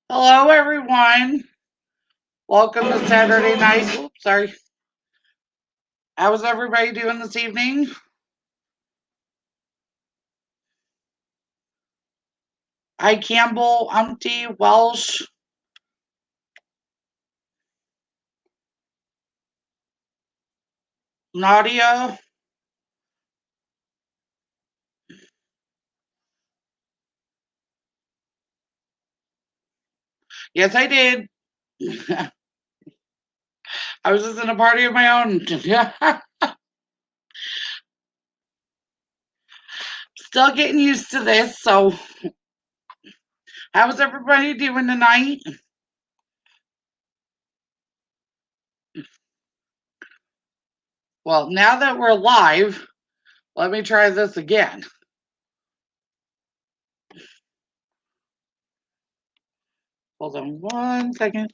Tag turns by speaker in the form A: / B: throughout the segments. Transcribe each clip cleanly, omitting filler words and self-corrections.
A: Hello, everyone. Welcome to Saturday night. Oops, sorry. How's everybody doing this evening? Hi, Campbell, Umpty, Welsh, Nadia. Yes, I did. I was just in a party of my own. Still getting used to this. So, how's everybody doing tonight? Well, now that we're live, let me try this again. Hold on 1 second.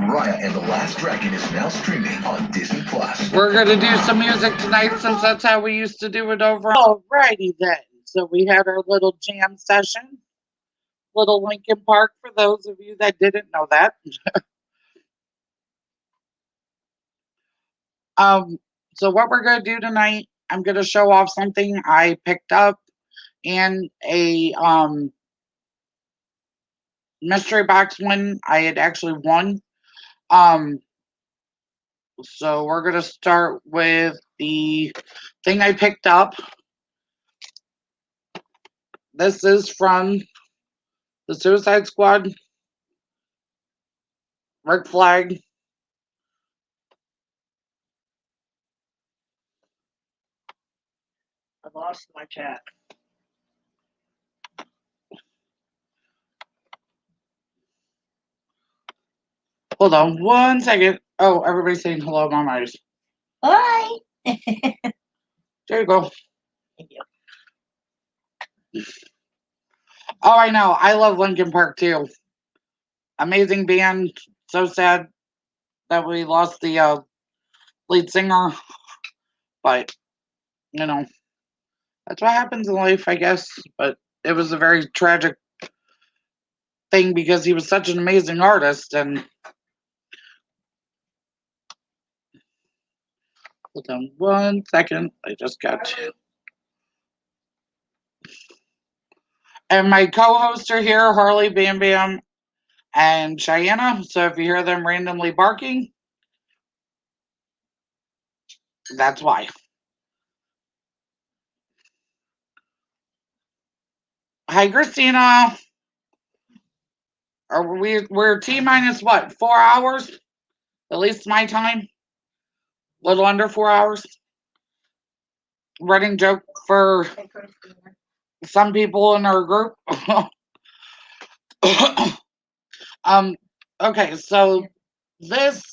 B: Raya and the Last Dragon is now streaming on Disney Plus.
A: We're going to do some music tonight since that's how we used to do it over. Alrighty then. So we had our little jam session. Little Lincoln Park for those of you that didn't know that. So what we're going to do tonight, I'm going to show off something I picked up and a mystery box one I had actually won. So we're going to start with the thing I picked up. This is from the Suicide Squad. Rick Flag.
C: I lost my chat.
A: Hold on 1 second. Oh, everybody's saying hello, Mom Iris.
C: Hi.
A: There you go.
C: Thank you.
A: Oh, I know. I love Lincoln Park too. Amazing band. So sad that we lost the lead singer, but you know that's what happens in life, I guess. But it was a very tragic thing because he was such an amazing artist. And hold on 1 second. I just got to. And my co-hosts are here, Harley, Bam Bam, and Cheyenne. So if you hear them randomly barking, that's why. Hi, Christina. We're T minus what? 4 hours? At least my time. A little under 4 hours. Running joke for some people in our group. Okay, so this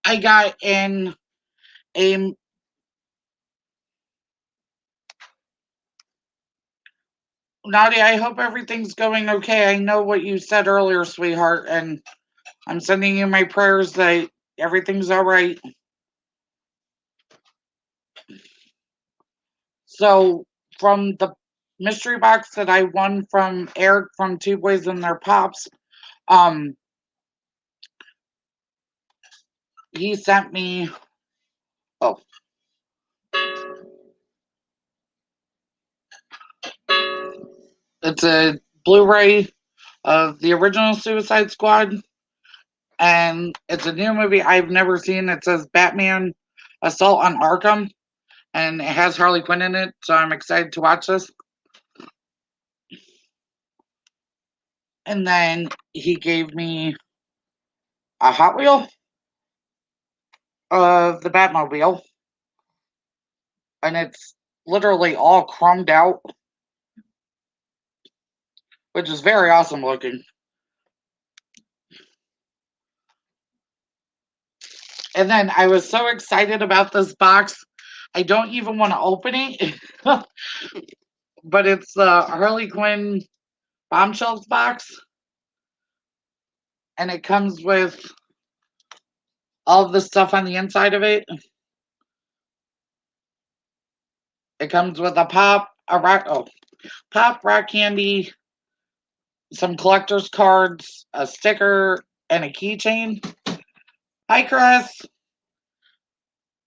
A: I got in a Nadia, I hope everything's going okay. I know what you said earlier, sweetheart, and I'm sending you my prayers that everything's all right. So, from the mystery box that I won from Eric from Two Boys and Their Pops, he sent me. Oh, it's a Blu-ray of the original Suicide Squad, and it's a new movie I've never seen. It says Batman Assault on Arkham, and it has Harley Quinn in it, so I'm excited to watch this. And then he gave me a Hot Wheel of the Batmobile, and it's literally all chromed out, which is very awesome looking. And then I was so excited about this box I don't even want to open it, but it's the Harley Quinn Bombshells box, and it comes with all of the stuff on the inside of it. It comes with a pop, rock candy, some collector's cards, a sticker, and a keychain. Hi, Chris.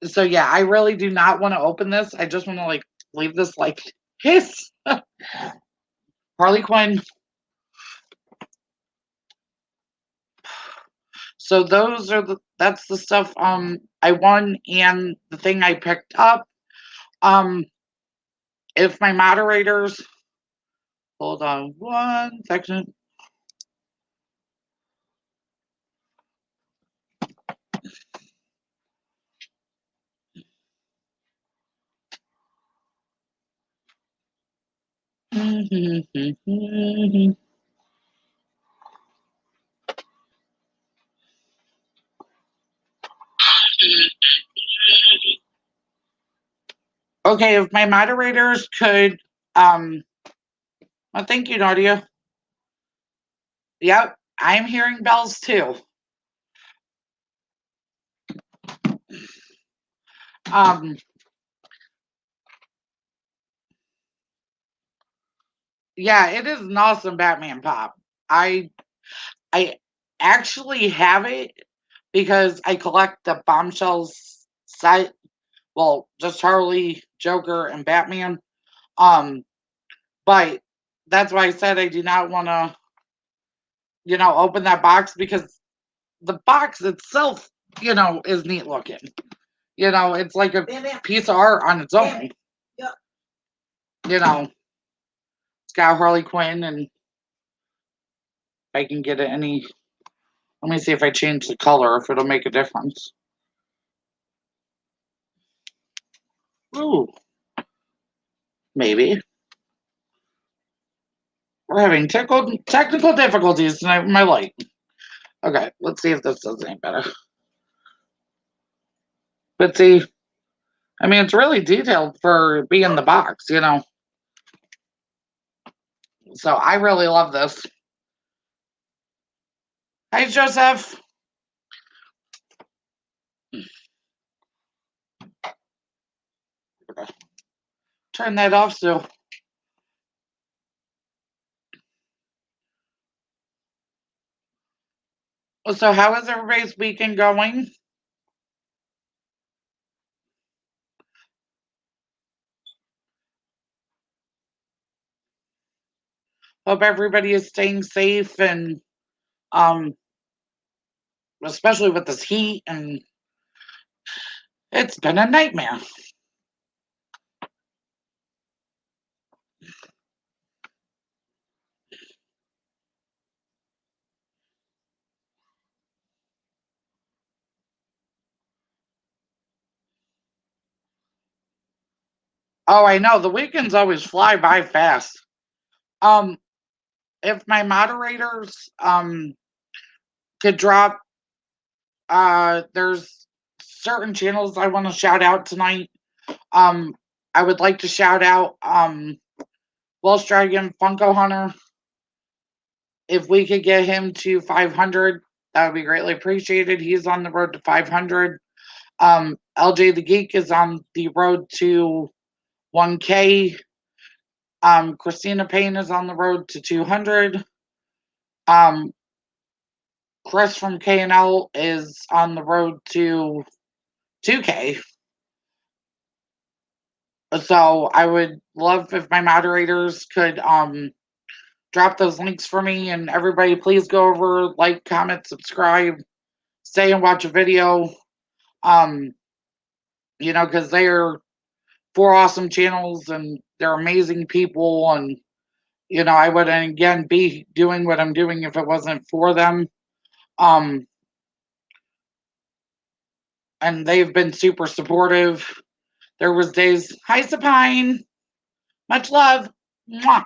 A: So yeah, I really do not want to open this. I just want to like leave this like hiss. Harley Quinn. So that's the stuff I won, and the thing I picked up. Um if my moderators hold on one second. Okay, if my moderators could well, thank you, Nadia. Yep, I'm hearing bells too. Um yeah, it is an awesome Batman pop. I actually have it because I collect the Bombshells set. Well, just Harley, Joker, and Batman. Um, but that's why I said I do not want to, open that box because the box itself, is neat looking. It's like a piece of art on its own.
C: Yep.
A: It's got Harley Quinn, and I can get it any. Let me see if I change the color, if it'll make a difference. Ooh, maybe. We're having technical difficulties tonight with my light. Okay, let's see if this does any better. But see, I mean, it's really detailed for being the box, So I really love this. Hi, Joseph. Turn that off, Sue. So how is everybody's weekend going? Hope everybody is staying safe, and um especially with this heat, and it's been a nightmare. Oh, I know, the weekends always fly by fast. Um if my moderators could drop there's certain channels I want to shout out tonight. um I would like to shout out Welsh Dragon Funko Hunter. If we could get him to 500, that would be greatly appreciated. He's on the road to 500. LJ the Geek is on the road to 1K. Christina Payne is on the road to 200. Um, Chris from K&L is on the road to 2K. So I would love if my moderators could drop those links for me, and everybody please go over, like, comment, subscribe, stay and watch a video. Because they're 4 awesome channels, and they're amazing people, and I wouldn't again be doing what I'm doing if it wasn't for them. And they've been super supportive. There was days, hi Sapine, much love. Mwah.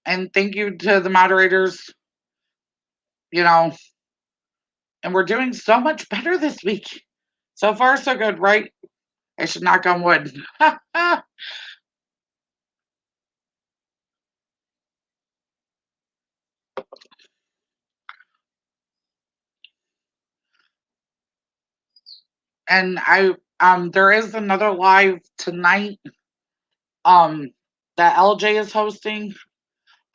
A: And thank you to the moderators you know, and we're doing so much better this week. So far, so good, right? I should knock on wood. And there is another live tonight um that LJ is hosting.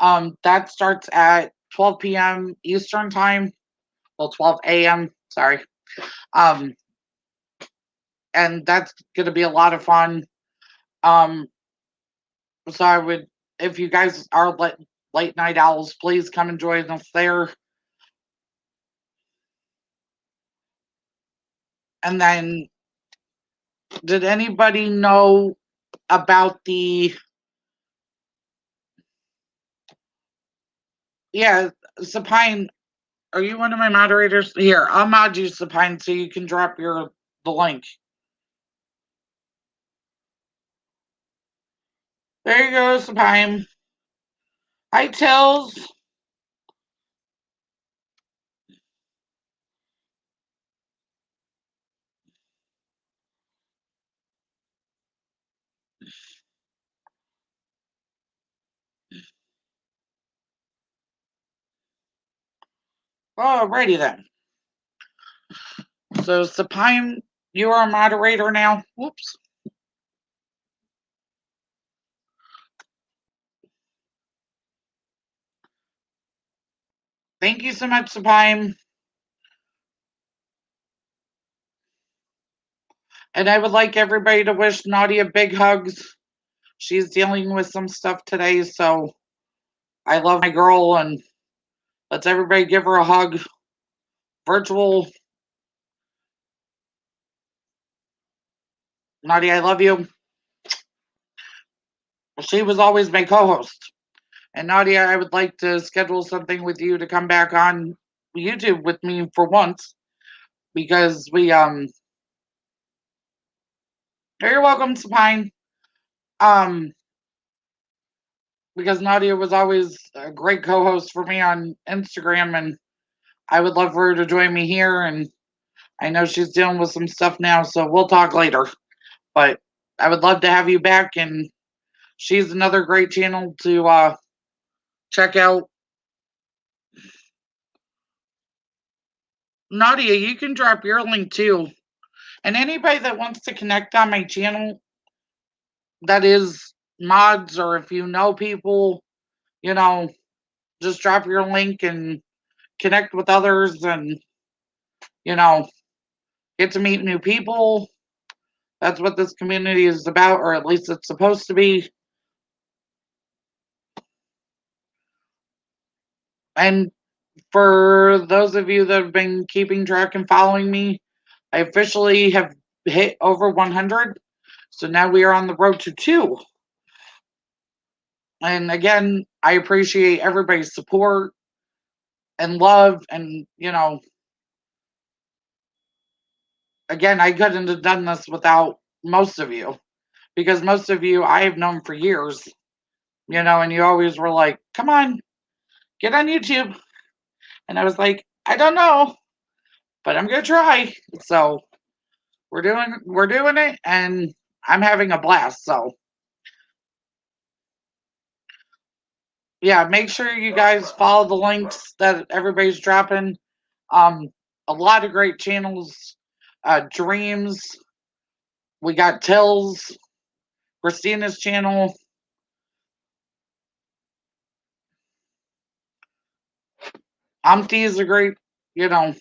A: That starts at 12 p.m. Eastern time. Well, 12 a.m. Sorry. Um, and that's gonna be a lot of fun. Um, so I would, if you guys are late night owls, please come and join us there. And then, did anybody know about the? Yeah, Sapine, are you one of my moderators? Here, I'll mod you, Sapine, so you can drop the link. There you go, Sapine. Hi, Tills. Alrighty then. So, Sapine, you are a moderator now. Whoops. Thank you so much, Sapine. And I would like everybody to wish Nadia big hugs. She's dealing with some stuff today, so I love my girl, and let's everybody give her a hug. Virtual. Nadia, I love you. She was always my co-host. And Nadia, I would like to schedule something with you to come back on YouTube with me for once. Because you're welcome, Sapine. Because Nadia was always a great co-host for me on Instagram, and I would love for her to join me here. And I know she's dealing with some stuff now, so we'll talk later. But I would love to have you back, and she's another great channel to check out. Nadia, you can drop your link too. And anybody that wants to connect on my channel, that is mods, or if you know people, you know, just drop your link and connect with others, and you know, get to meet new people. That's what this community is about, or at least it's supposed to be. And for those of you that have been keeping track and following me, I officially have hit over 100. So now we are on the road to 2. And again, I appreciate everybody's support and love. And, you know, again, I couldn't have done this without most of you, because most of you I have known for years, you know, and you always were like, come on, get on YouTube. And I was like, I don't know, but I'm going to try. So we're doing it, and I'm having a blast. So yeah, make sure you guys follow the links that everybody's dropping. Um, a lot of great channels. Dreams. We got Tills, Christina's channel. Umpty is a great, you know,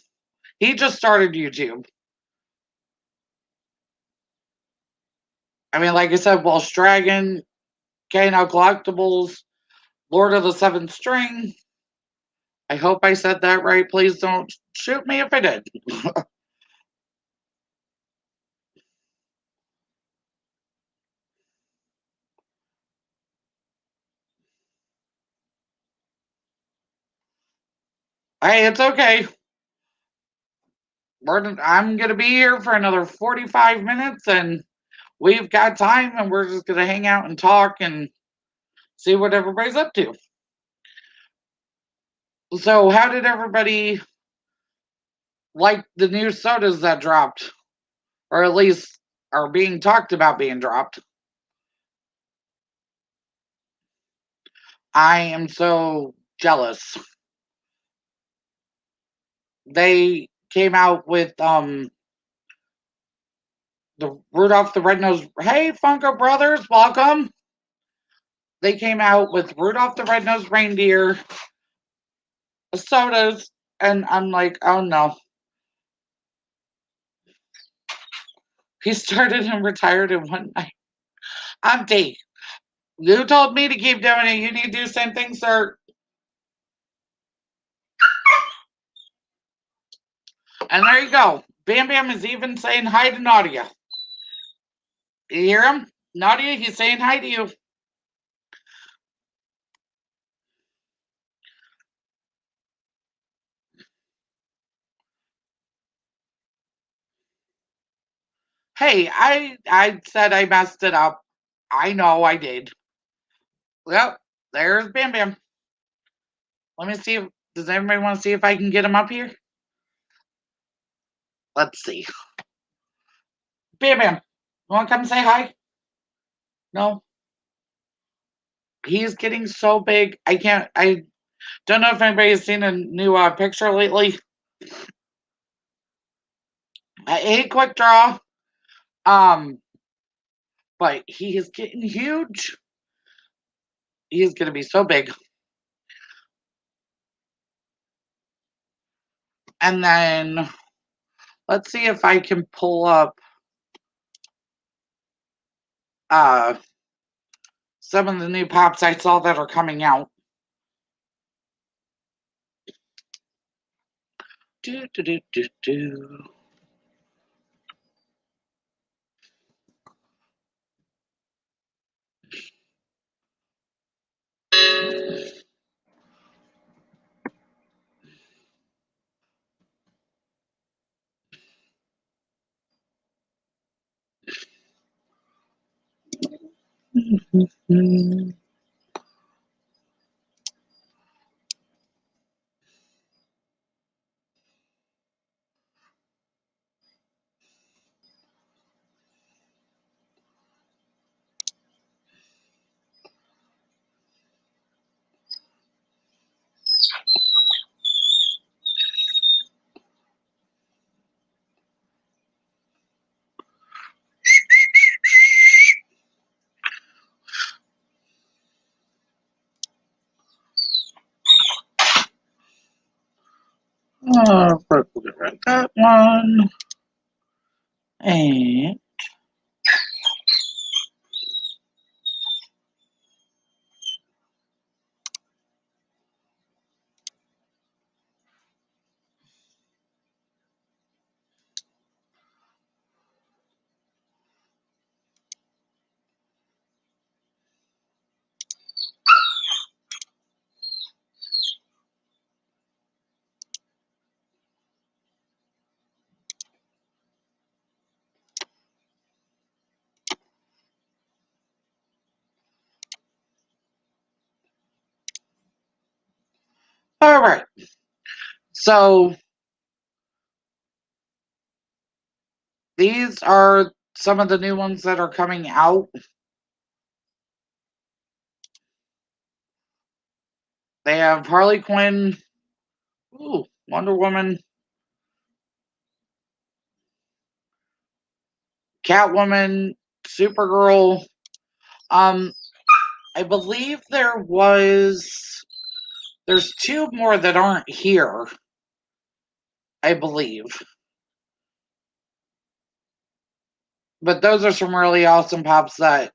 A: he just started YouTube. I mean, like I said, Welsh Dragon, Kano Collectibles, Lord of the Seventh String. I hope I said that right. Please don't shoot me if I did. Hey, it's okay. I'm going to be here for another 45 minutes, and we've got time, and we're just going to hang out and talk and see what everybody's up to. So, how did everybody like the new sodas that dropped? Or at least are being talked about being dropped? I am so jealous. They came out with the Rudolph the Red-Nosed. Hey, Funko Brothers, welcome. They came out with Rudolph the Red-Nosed Reindeer sodas, and I'm like, oh no. He started and retired in one night. Auntie, you told me to keep doing it. You need to do the same thing, sir. And there you go. Bam Bam is even saying hi to Nadia. You hear him? Nadia, he's saying hi to you. Hey, I said I messed it up. I know I did. Yep, there's Bam Bam. Let me see if does everybody want to see if I can get him up here? Let's see. Bam Bam, you want to come say hi? No. He's getting so big. I don't know if anybody's seen a new picture lately. A quick draw. Um, but he is getting huge. He is going to be so big. And then let's see if I can pull up uh some of the new pops I saw that are coming out. Do do do do do. First we'll get rid of that one. And all right. So these are some of the new ones that are coming out. They have Harley Quinn, ooh, Wonder Woman, Catwoman, Supergirl. Um, I believe there's two more that aren't here. I believe, but those are some really awesome pops that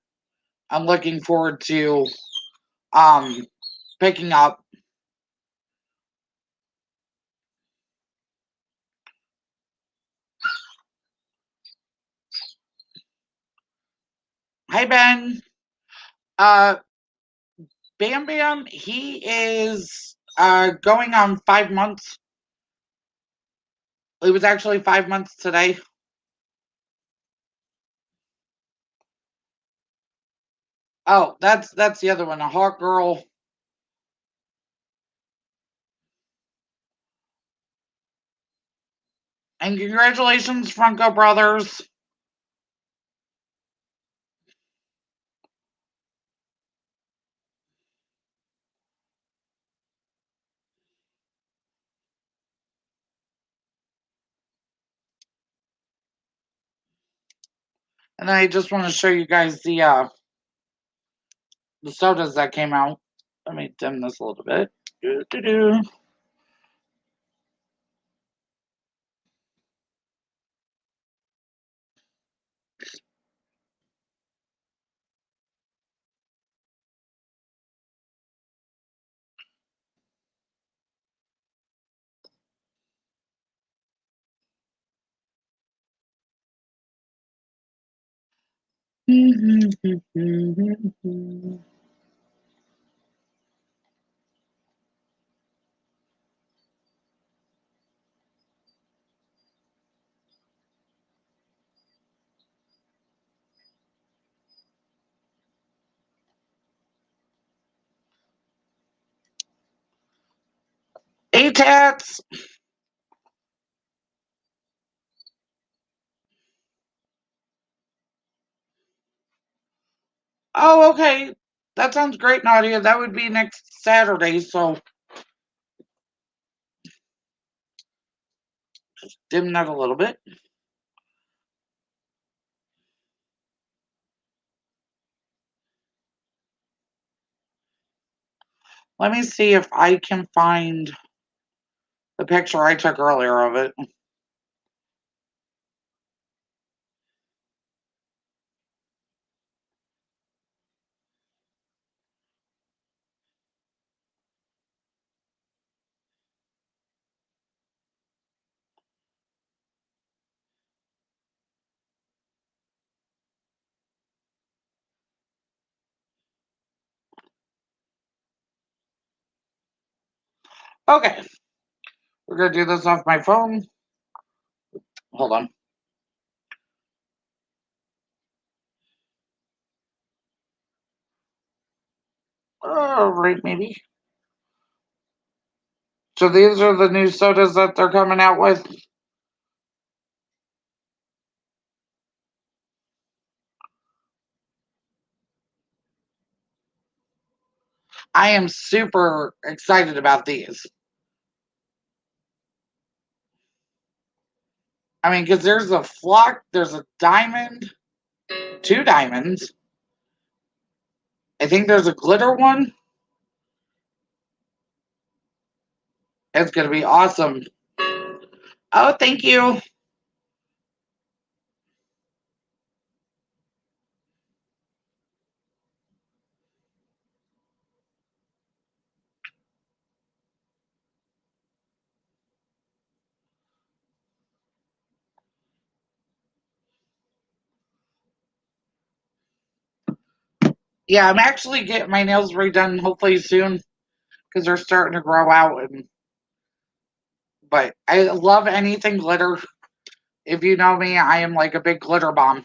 A: I'm looking forward to um picking up. Hi Ben. Uh Bam Bam, he is going on 5 months. It was actually 5 months today. Oh, that's the other one, a Hawk Girl. And congratulations, Funko Brothers. And I just want to show you guys the sodas that came out. Let me dim this a little bit. Doo-doo-doo. ATATs. Oh, okay. That sounds great, Nadia. That would be next Saturday, so dim that a little bit. Let me see if I can find the picture I took earlier of it. Okay. We're going to do this off my phone. Hold on. All right, maybe. So these are the new sodas that they're coming out with. I am super excited about these. I mean, because there's a flock, there's a diamond, 2 diamonds. I think there's a glitter one. It's going to be awesome. Oh, thank you. Yeah, I'm actually getting my nails redone hopefully soon because they're starting to grow out. But I love anything glitter. If you know me, I am like a big glitter bomb.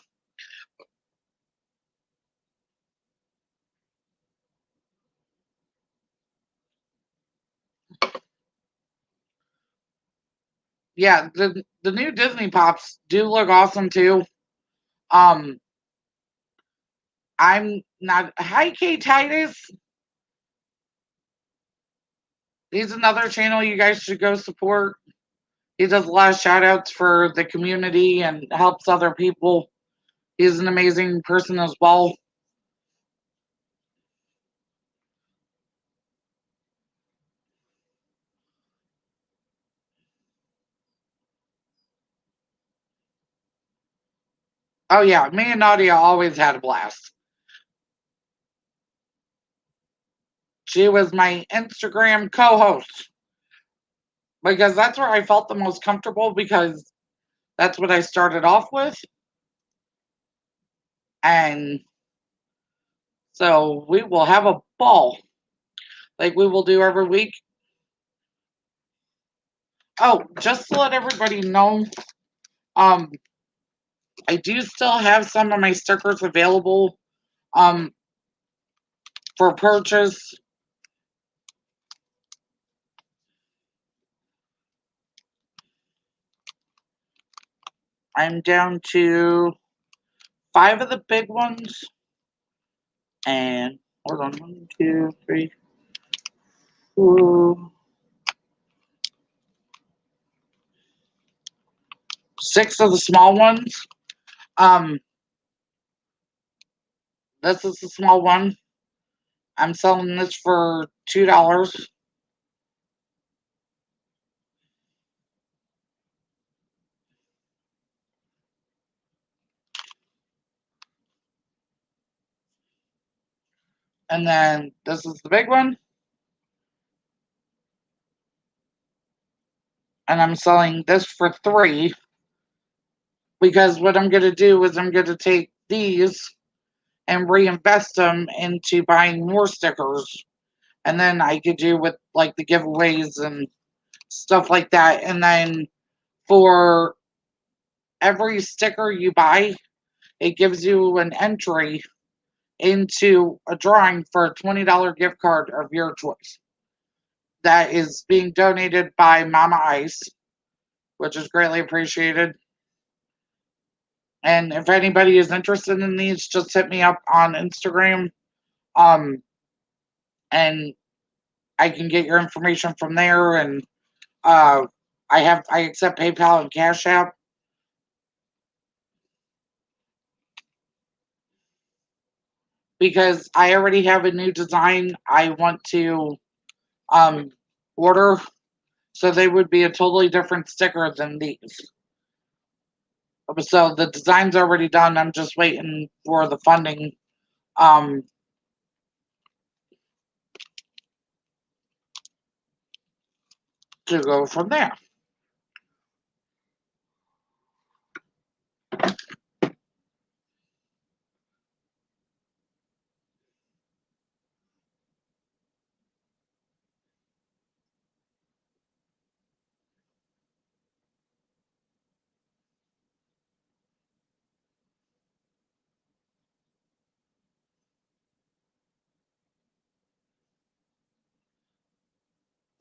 A: Yeah, the new Disney Pops do look awesome too. Um, I'm not. Hi, K Titus. He's another channel you guys should go support. He does a lot of shout outs for the community and helps other people. He's an amazing person as well. Oh yeah, me and Nadia always had a blast. She was my Instagram co-host because that's where I felt the most comfortable because that's what I started off with. And so we will have a ball like we will do every week. Oh, just to let everybody know, um, I do still have some of my stickers available um for purchase. I'm down to 5 of the big ones. And hold on, 1, 2, 3, 4, 6 of the small ones. This is the small one. I'm selling this for $2. And then this is the big one. And I'm selling this for $3. Because what I'm going to do is I'm going to take these and reinvest them into buying more stickers. And then I could do with like the giveaways and stuff like that. And then for every sticker you buy, it gives you an entry into a drawing for a $20 gift card of your choice. That is being donated by Mama Ice, which is greatly appreciated. And if anybody is interested in these, just hit me up on Instagram. Um, and I can get your information from there. And uh, I accept PayPal and Cash App. Because I already have a new design I want to um, order, so they would be a totally different sticker than these. So the design's already done. I'm just waiting for the funding um, to go from there.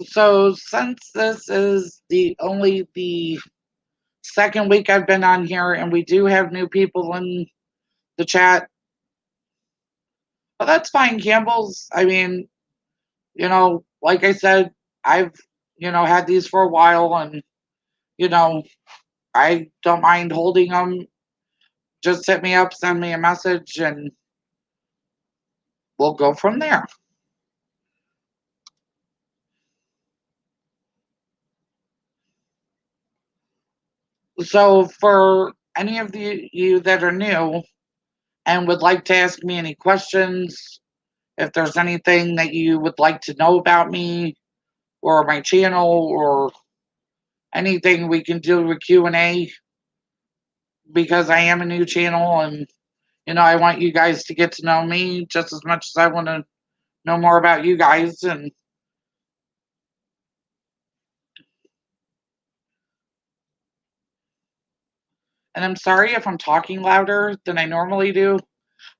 A: So since this is the second week I've been on here, and we do have new people in the chat, but that's fine, Campbell's. I mean, like I said, I've had these for a while, and you know, I don't mind holding them. Just hit me up, send me a message, and we'll go from there. So, for any of you that are new and would like to ask me any questions, if there's anything that you would like to know about me or my channel or anything, we can do a Q&A, because I am a new channel, and I want you guys to get to know me just as much as I want to know more about you guys. And I'm sorry if I'm talking louder than I normally do.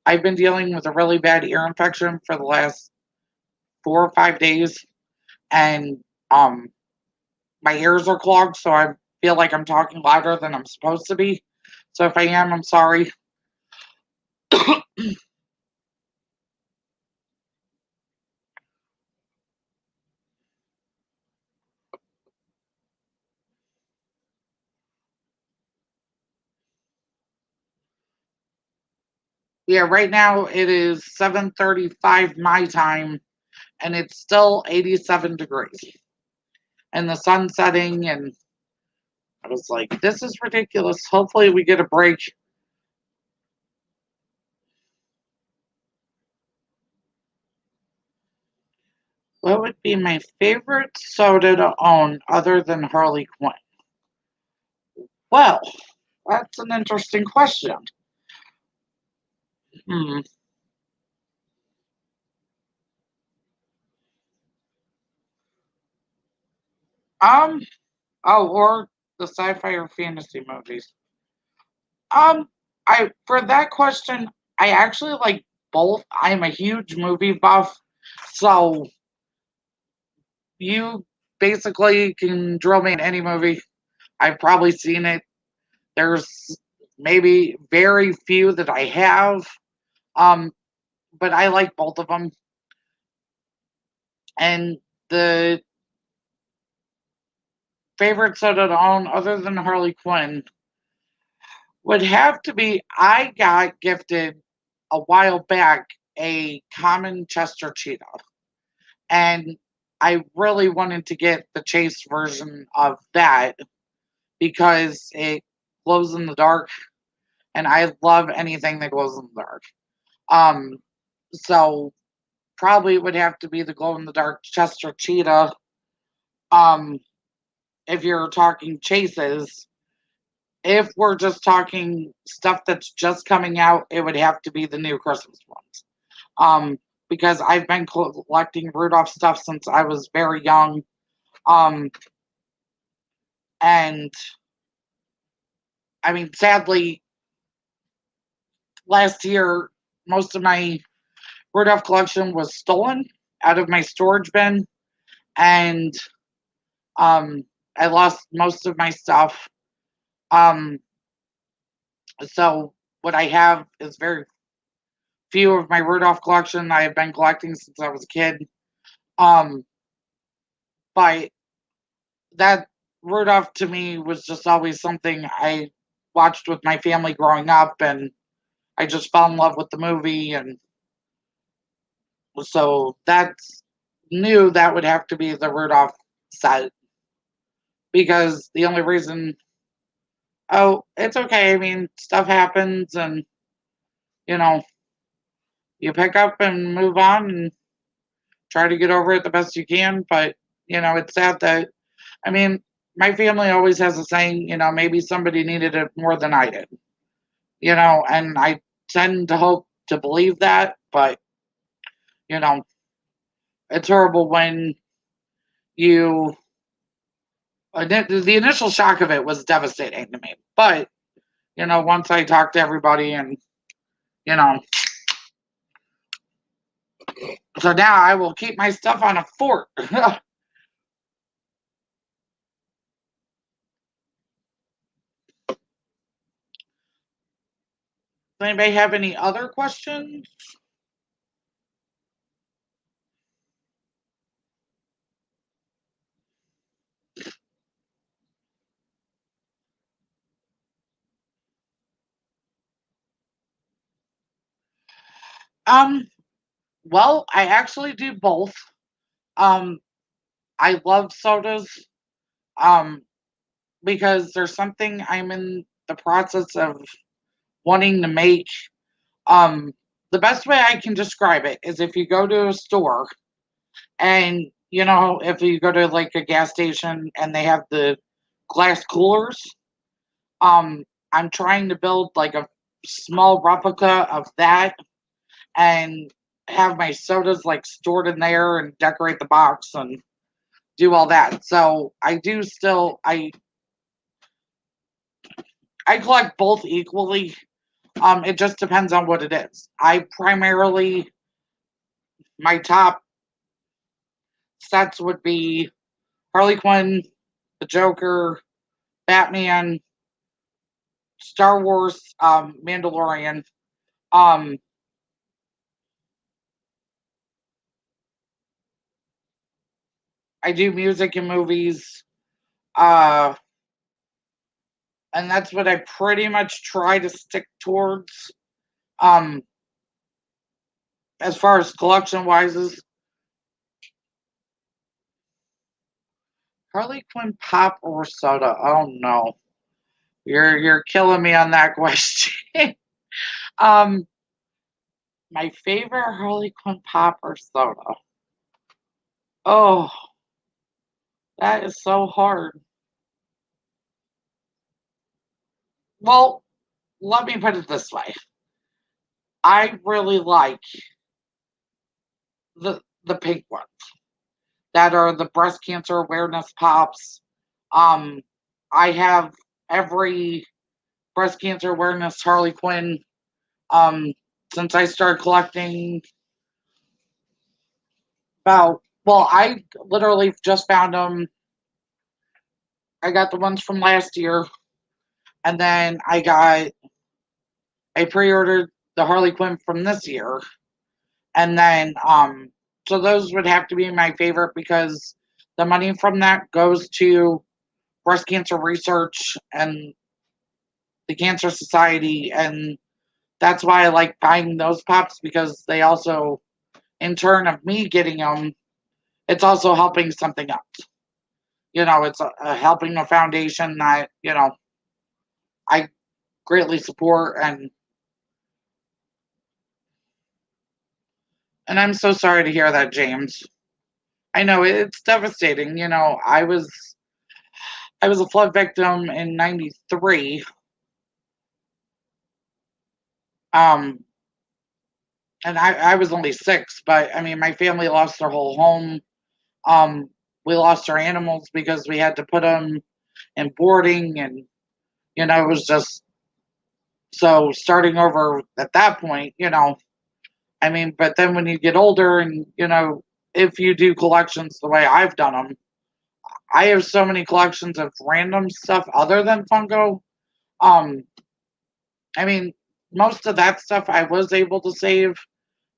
A: I've been dealing with a really bad ear infection for the last 4 or 5 days, and um, my ears are clogged, so I feel like I'm talking louder than I'm supposed to be. So if I am, I'm sorry. Yeah, right now it is 7:35 my time, and it's still 87 degrees, and the sun's setting, and I was like, this is ridiculous. Hopefully we get a break. What would be my favorite soda to own other than Harley Quinn? Well, that's an interesting question. Hmm. Um. Oh, or the sci-fi or fantasy movies. Um. I For that question, I actually like both. I'm a huge movie buff, so you basically can drill me in any movie. I've probably seen it There's maybe very few that I have, um, but I like both of them. And the favorite soda to own, other than Harley Quinn, would have to be I got gifted a while back a common Chester Cheetah. And I really wanted to get the chase version of that because it glows in the dark, and I love anything that glows in the dark. Um, so probably it would have to be the glow in the dark Chester Cheetah. Um, if you're talking chases, if we're just talking stuff that's just coming out, it would have to be the new Christmas ones. Because I've been collecting Rudolph stuff since I was very young. Um, and I mean, sadly, last year, most of my Rudolph collection was stolen out of my storage bin, and um, I lost most of my stuff. Um, so what I have is very few of my Rudolph collection. I have been collecting since I was a kid. Um, but that Rudolph to me was just always something I watched with my family growing up, and I just fell in love with the movie, and so that's knew that would have to be the Rudolph set because the only reason, oh, it's okay. I mean, stuff happens, and you know, you pick up and move on and try to get over it the best you can. But it's sad that, I mean, my family always has a saying, maybe somebody needed it more than I did, and I tend to hope to believe that, but you know, it's horrible when you the initial shock of it was devastating to me. But, once I talked to everybody and, you know, so now I will keep my stuff on a fort. Does anybody have any other questions? Um, well, I actually do both. Um, I love sodas. Um, because there's something I'm in the process of wanting to make. Um, the best way I can describe it is if you go to a store and if you go to like a gas station and they have the glass coolers, um, I'm trying to build like a small replica of that and have my sodas like stored in there and decorate the box and do all that. So I do still I collect both equally. It just depends on what it is. I primarily my top sets would be Harley Quinn, the Joker, Batman, Star Wars, Mandalorian. Um, I do music and movies, uh, and that's what I pretty much try to stick towards. Um, as far as collection wise, is Harley Quinn pop or soda? Oh no, you're killing me on that question. um, my favorite Harley Quinn pop or soda? Oh, that is so hard. Well, let me put it this way. I really like the pink ones that are the breast cancer awareness pops. Um, I have every breast cancer awareness Harley Quinn um since I started collecting about, well, I literally just found them. I got the ones from last year And then I pre-ordered the Harley Quinn from this year. And then so those would have to be my favorite because the money from that goes to breast cancer research and the Cancer Society, and that's why I like buying those pops because they also, in turn of me getting them, it's also helping something else. It's helping a foundation that I greatly support, and I'm so sorry to hear that, James. I know it's devastating. I was a flood victim in '93. Um, and I was only 6, but I mean, my family lost their whole home. Um, we lost our animals because we had to put them in boarding, and it was just so starting over at that point. I mean, but then when you get older, and if you do collections the way I've done them, I have so many collections of random stuff other than Funko. Um, I mean, most of that stuff I was able to save,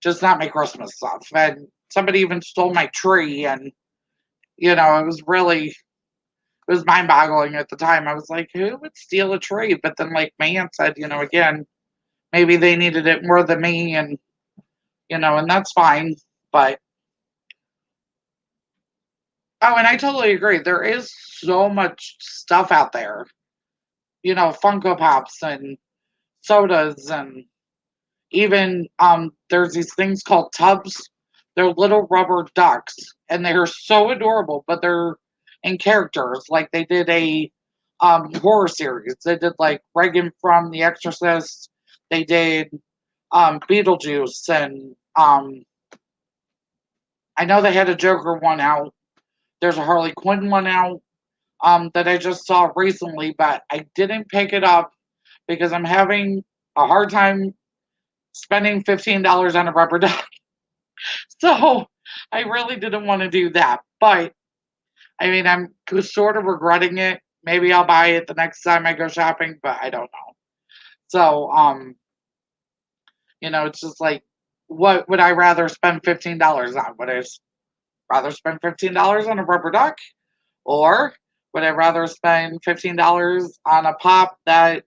A: just not my Christmas stuff. And somebody even stole my tree, and it was mind boggling at the time. I was like, who would steal a tree? But then, like my aunt said, again, maybe they needed it more than me, and that's fine. But oh, and I totally agree. There is so much stuff out there, Funko Pops and sodas, and even there's these things called tubs. They're little rubber ducks, and they're so adorable, but they're in characters. Like they did a horror series. They did like Reagan from The Exorcist. They did Beetlejuice, and I know they had a Joker one out. There's a Harley Quinn one out that I just saw recently, but I didn't pick it up because I'm having a hard time spending $15 on a rubber duck. So I really didn't want to do that. But I mean, I'm sort of regretting it. Maybe I'll buy it the next time I go shopping, but I don't know. So, it's just like, what would I rather spend $15 on? Would I rather spend $15 on a rubber duck? Or would I rather spend $15 on a pop that,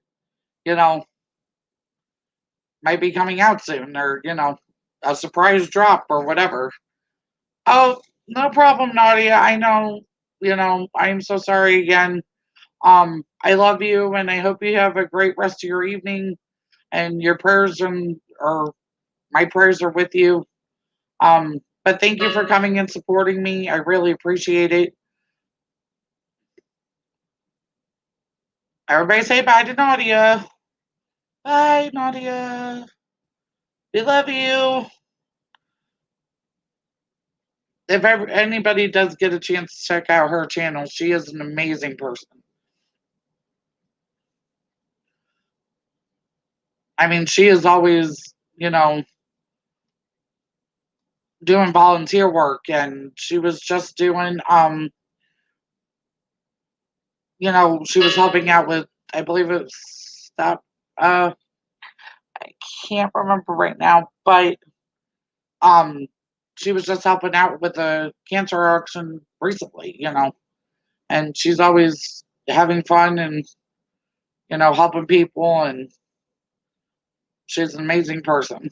A: you know, might be coming out soon, or, a surprise drop or whatever? Oh, no problem, Nadia. I know, I'm so sorry again. I love you, and I hope you have a great rest of your evening, and your prayers or my prayers are with you. But thank you for coming and supporting me. I really appreciate it. Everybody say bye to Nadia. Bye, Nadia. We love you. If ever anybody does get a chance to check out her channel, she is an amazing person. I mean, she is always, doing volunteer work, and she was just doing she was helping out with, I believe it was stop I can't remember right now, but um she was just helping out with the cancer auction recently, and she's always having fun and helping people, and she's an amazing person.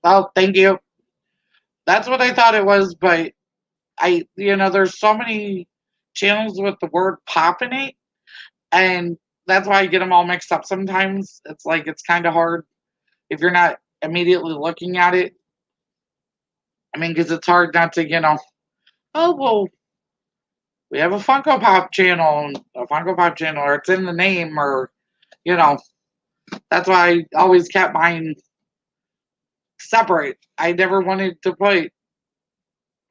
A: Oh, thank you. That's what I thought it was, but there's so many channels with the word pop in it, and that's why I get them all mixed up sometimes. It's like it's kind of hard if you're not immediately looking at it. I mean, because it's hard not to, oh, well, we have a Funko Pop channel, or it's in the name, or, you know, that's why I always kept mine separate. I never wanted to put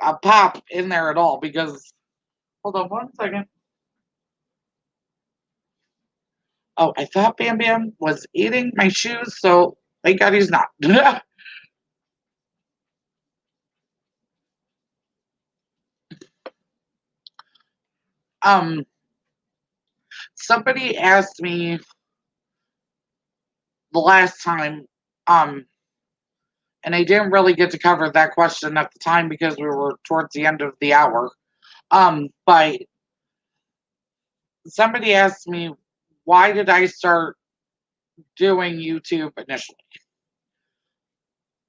A: a pop in there at all because, hold on one second. Oh, I thought Bam Bam was eating my shoes, so thank God he's not. Um, somebody asked me the last time, um, and I didn't really get to cover that question at the time because we were towards the end of the hour. But somebody asked me, why did I start doing YouTube initially?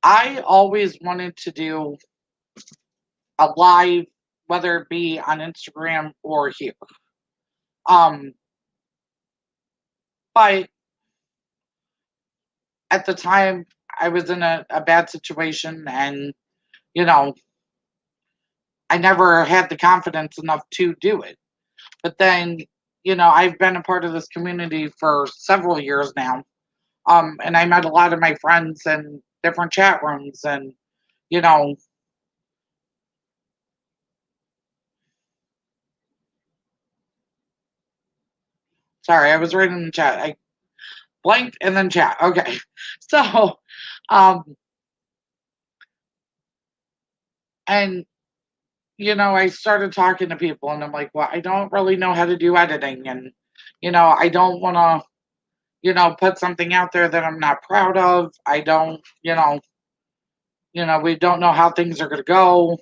A: I always wanted to do a live, whether it be on Instagram or here. Um, but at the time, I was in a bad situation, and you know, I never had the confidence enough to do it. But then, I've been a part of this community for several years now. And I met a lot of my friends in different chat rooms, and you know, sorry, I was reading the chat. I blanked and then chat. Okay, so, um, and I started talking to people, and I'm like, well, I don't really know how to do editing, and I don't want to, put something out there that I'm not proud of. I don't, we don't know how things are going to go.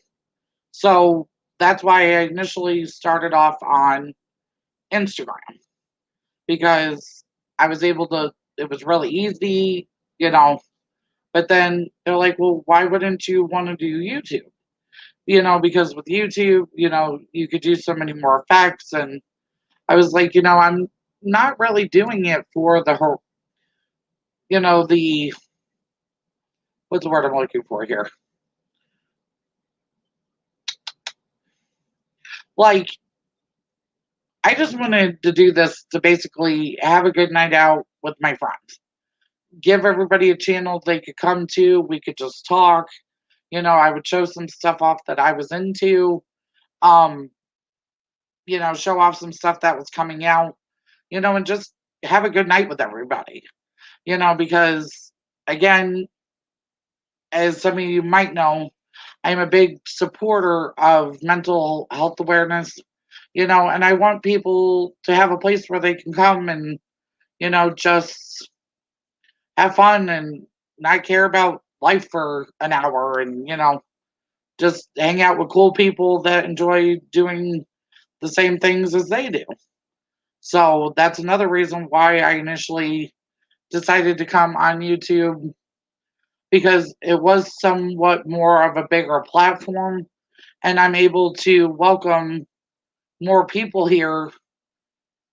A: So that's why I initially started off on Instagram because I was able to, it was really easy, you know. But then they're like, well, why wouldn't you want to do YouTube? Because with YouTube, you could do so many more effects. And I was like, I'm not really doing it for the whole, the, what's the word I'm looking for here? Like, I just wanted to do this to basically have a good night out with my friends, give everybody a channel they could come to. We could just talk. I would show some stuff off that I was into. Um, show off some stuff that was coming out, and just have a good night with everybody. Because again, as some of you might know, I'm a big supporter of mental health awareness, and I want people to have a place where they can come and, just have fun and not care about life for an hour and, just hang out with cool people that enjoy doing the same things as they do. So that's another reason why I initially decided to come on YouTube because it was somewhat more of a bigger platform and I'm able to welcome more people here.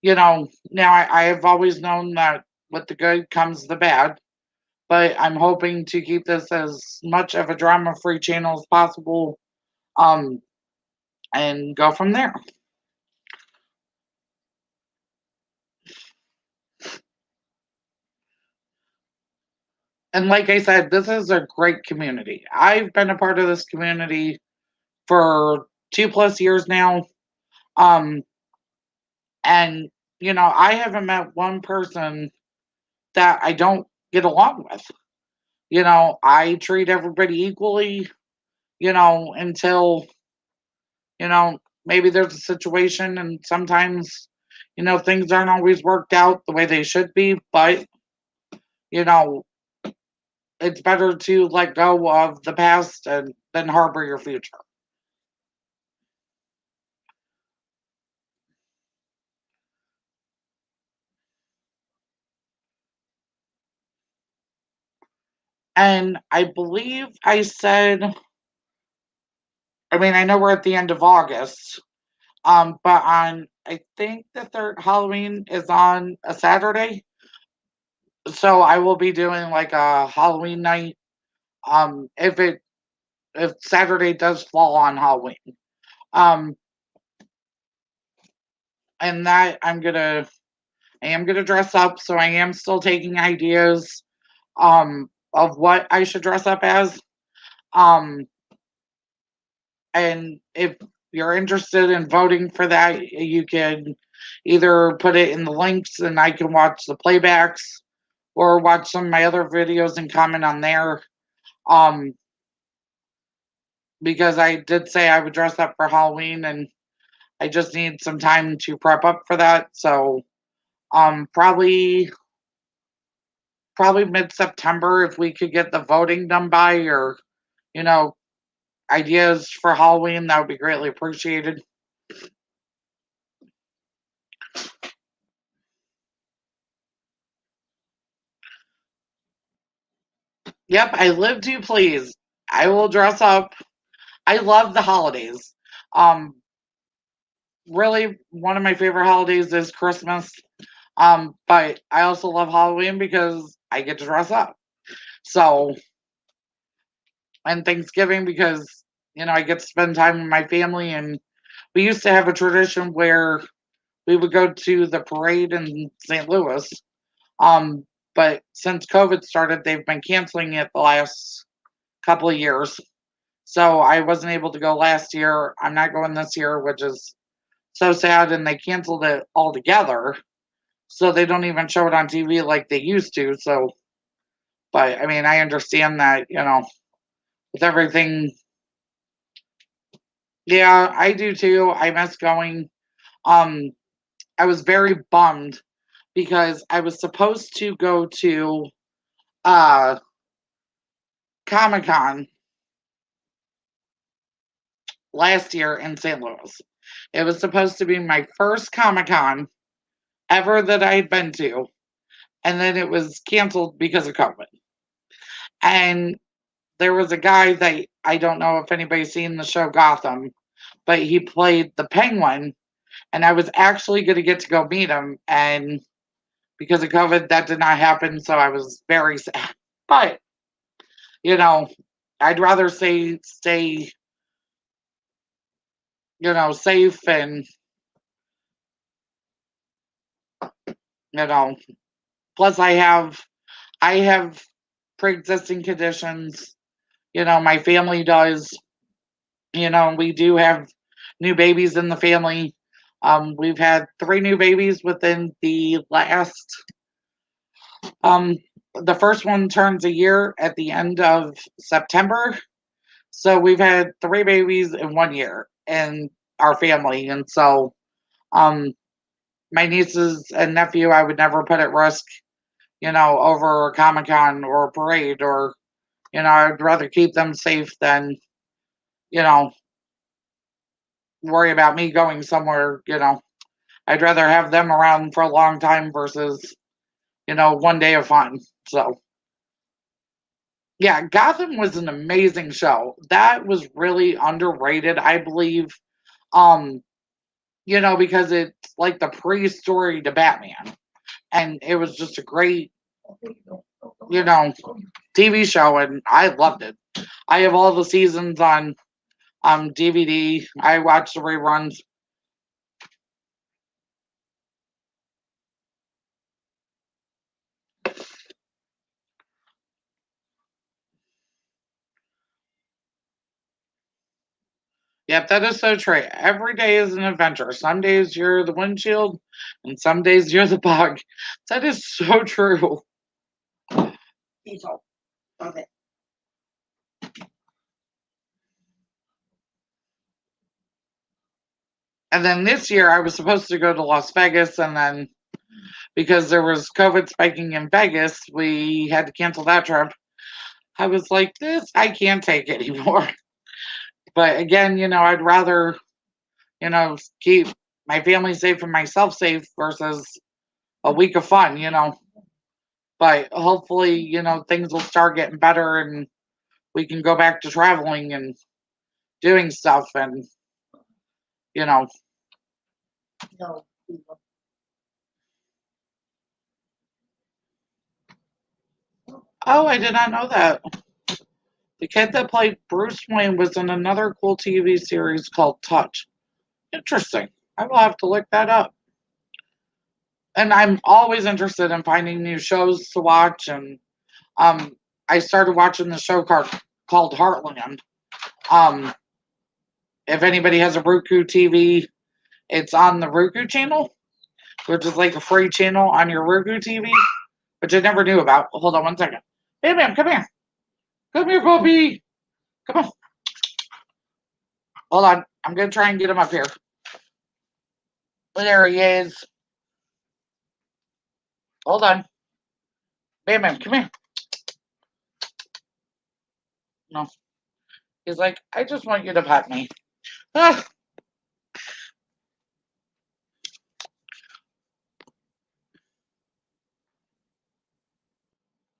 A: Now I have always known that with the good comes the bad, but I'm hoping to keep this as much of a drama free channel as possible, um, and go from there. And like I said, this is a great community. I've been a part of this community for 2+ years now. Um, and I haven't met one person that I don't get along with. I treat everybody equally, until, maybe there's a situation and sometimes, things aren't always worked out the way they should be, but, you know, it's better to let go of the past and than harbor your future. And I believe I said, I mean, I know we're at the end of August, but on, I think the third Halloween is on a Saturday. So I will be doing like a Halloween night. If Saturday does fall on Halloween. Um, and that I am gonna dress up, so I am still taking ideas of what I should dress up as. Um, and if you're interested in voting for that, you can either put it in the links and I can watch the playbacks or watch some of my other videos and comment on there. Um, because I did say I would dress up for Halloween and I just need some time to prep up for that. So probably mid-September if we could get the voting done by, or you know, ideas for Halloween, that would be greatly appreciated. Yep, I live to please. I will dress up. I love the holidays. Um, really, one of my favorite holidays is Christmas. But I also love Halloween because I get to dress up. So, and Thanksgiving because I get to spend time with my family. And we used to have a tradition where we would go to the parade in St. Louis. Um, but since COVID started, they've been canceling it the last couple of years. So I wasn't able to go last year. I'm not going this year, which is so sad. And they canceled it altogether. So they don't even show it on TV like they used to. So, but I mean, I understand that, with everything. Yeah, I do too. I miss going. Um, I was very bummed because I was supposed to go to uh Comic Con last year in St. Louis. It was supposed to be my first Comic Con ever that I had been to, and then it was canceled because of COVID. And there was a guy that I don't know if anybody's seen the show Gotham, but he played the Penguin, and I was actually going to get to go meet him, and because of COVID, that did not happen. So I was very sad. But you know, I'd rather stay safe and you know. Plus, I have pre-existing conditions. My family does. We do have new babies in the family. We've had 3 new babies within the last. Um, the first one turns a year at the end of September. So we've had 3 babies in 1 year in our family, and so um, my nieces and nephew, I would never put at risk, over a Comic Con or a parade, or I'd rather keep them safe than you know worry about me going somewhere. I'd rather have them around for a long time versus one day of fun. So yeah, Gotham was an amazing show. That was really underrated, I believe. Um, because it's like the pre-story to Batman. And it was just a great, you know, TV show, and I loved it. I have all the seasons on DVD. I watch the reruns. Yep, that is so true. Every day is an adventure. Some days you're the windshield, and some days you're the bug. That is so true.
C: Diesel. Love it.
A: And then this year I was supposed to go to Las Vegas, and then because there was COVID spiking in Vegas, we had to cancel that trip. I was like, this, I can't take anymore. But again, I'd rather, keep my family safe and myself safe versus a week of fun. But hopefully, things will start getting better and we can go back to traveling and doing stuff and, you know.
C: No. Diesel.
A: Oh, I did not know that. The kid that played Bruce Wayne was in another cool TV series called Touch. Interesting. I will have to look that up. And I'm always interested in finding new shows to watch. And I started watching the show called Heartland. Um, if anybody has a Roku TV, it's on the Roku channel, which is like a free channel on your Roku TV, which I never knew about. Hold on one second. Hey, ma'am, come here. Come here, puppy. Come on. Hold on. I'm going to try and get him up here. There he is. Hold on. Bam Bam, come here. No. He's like, I just want you to pet me. Ah.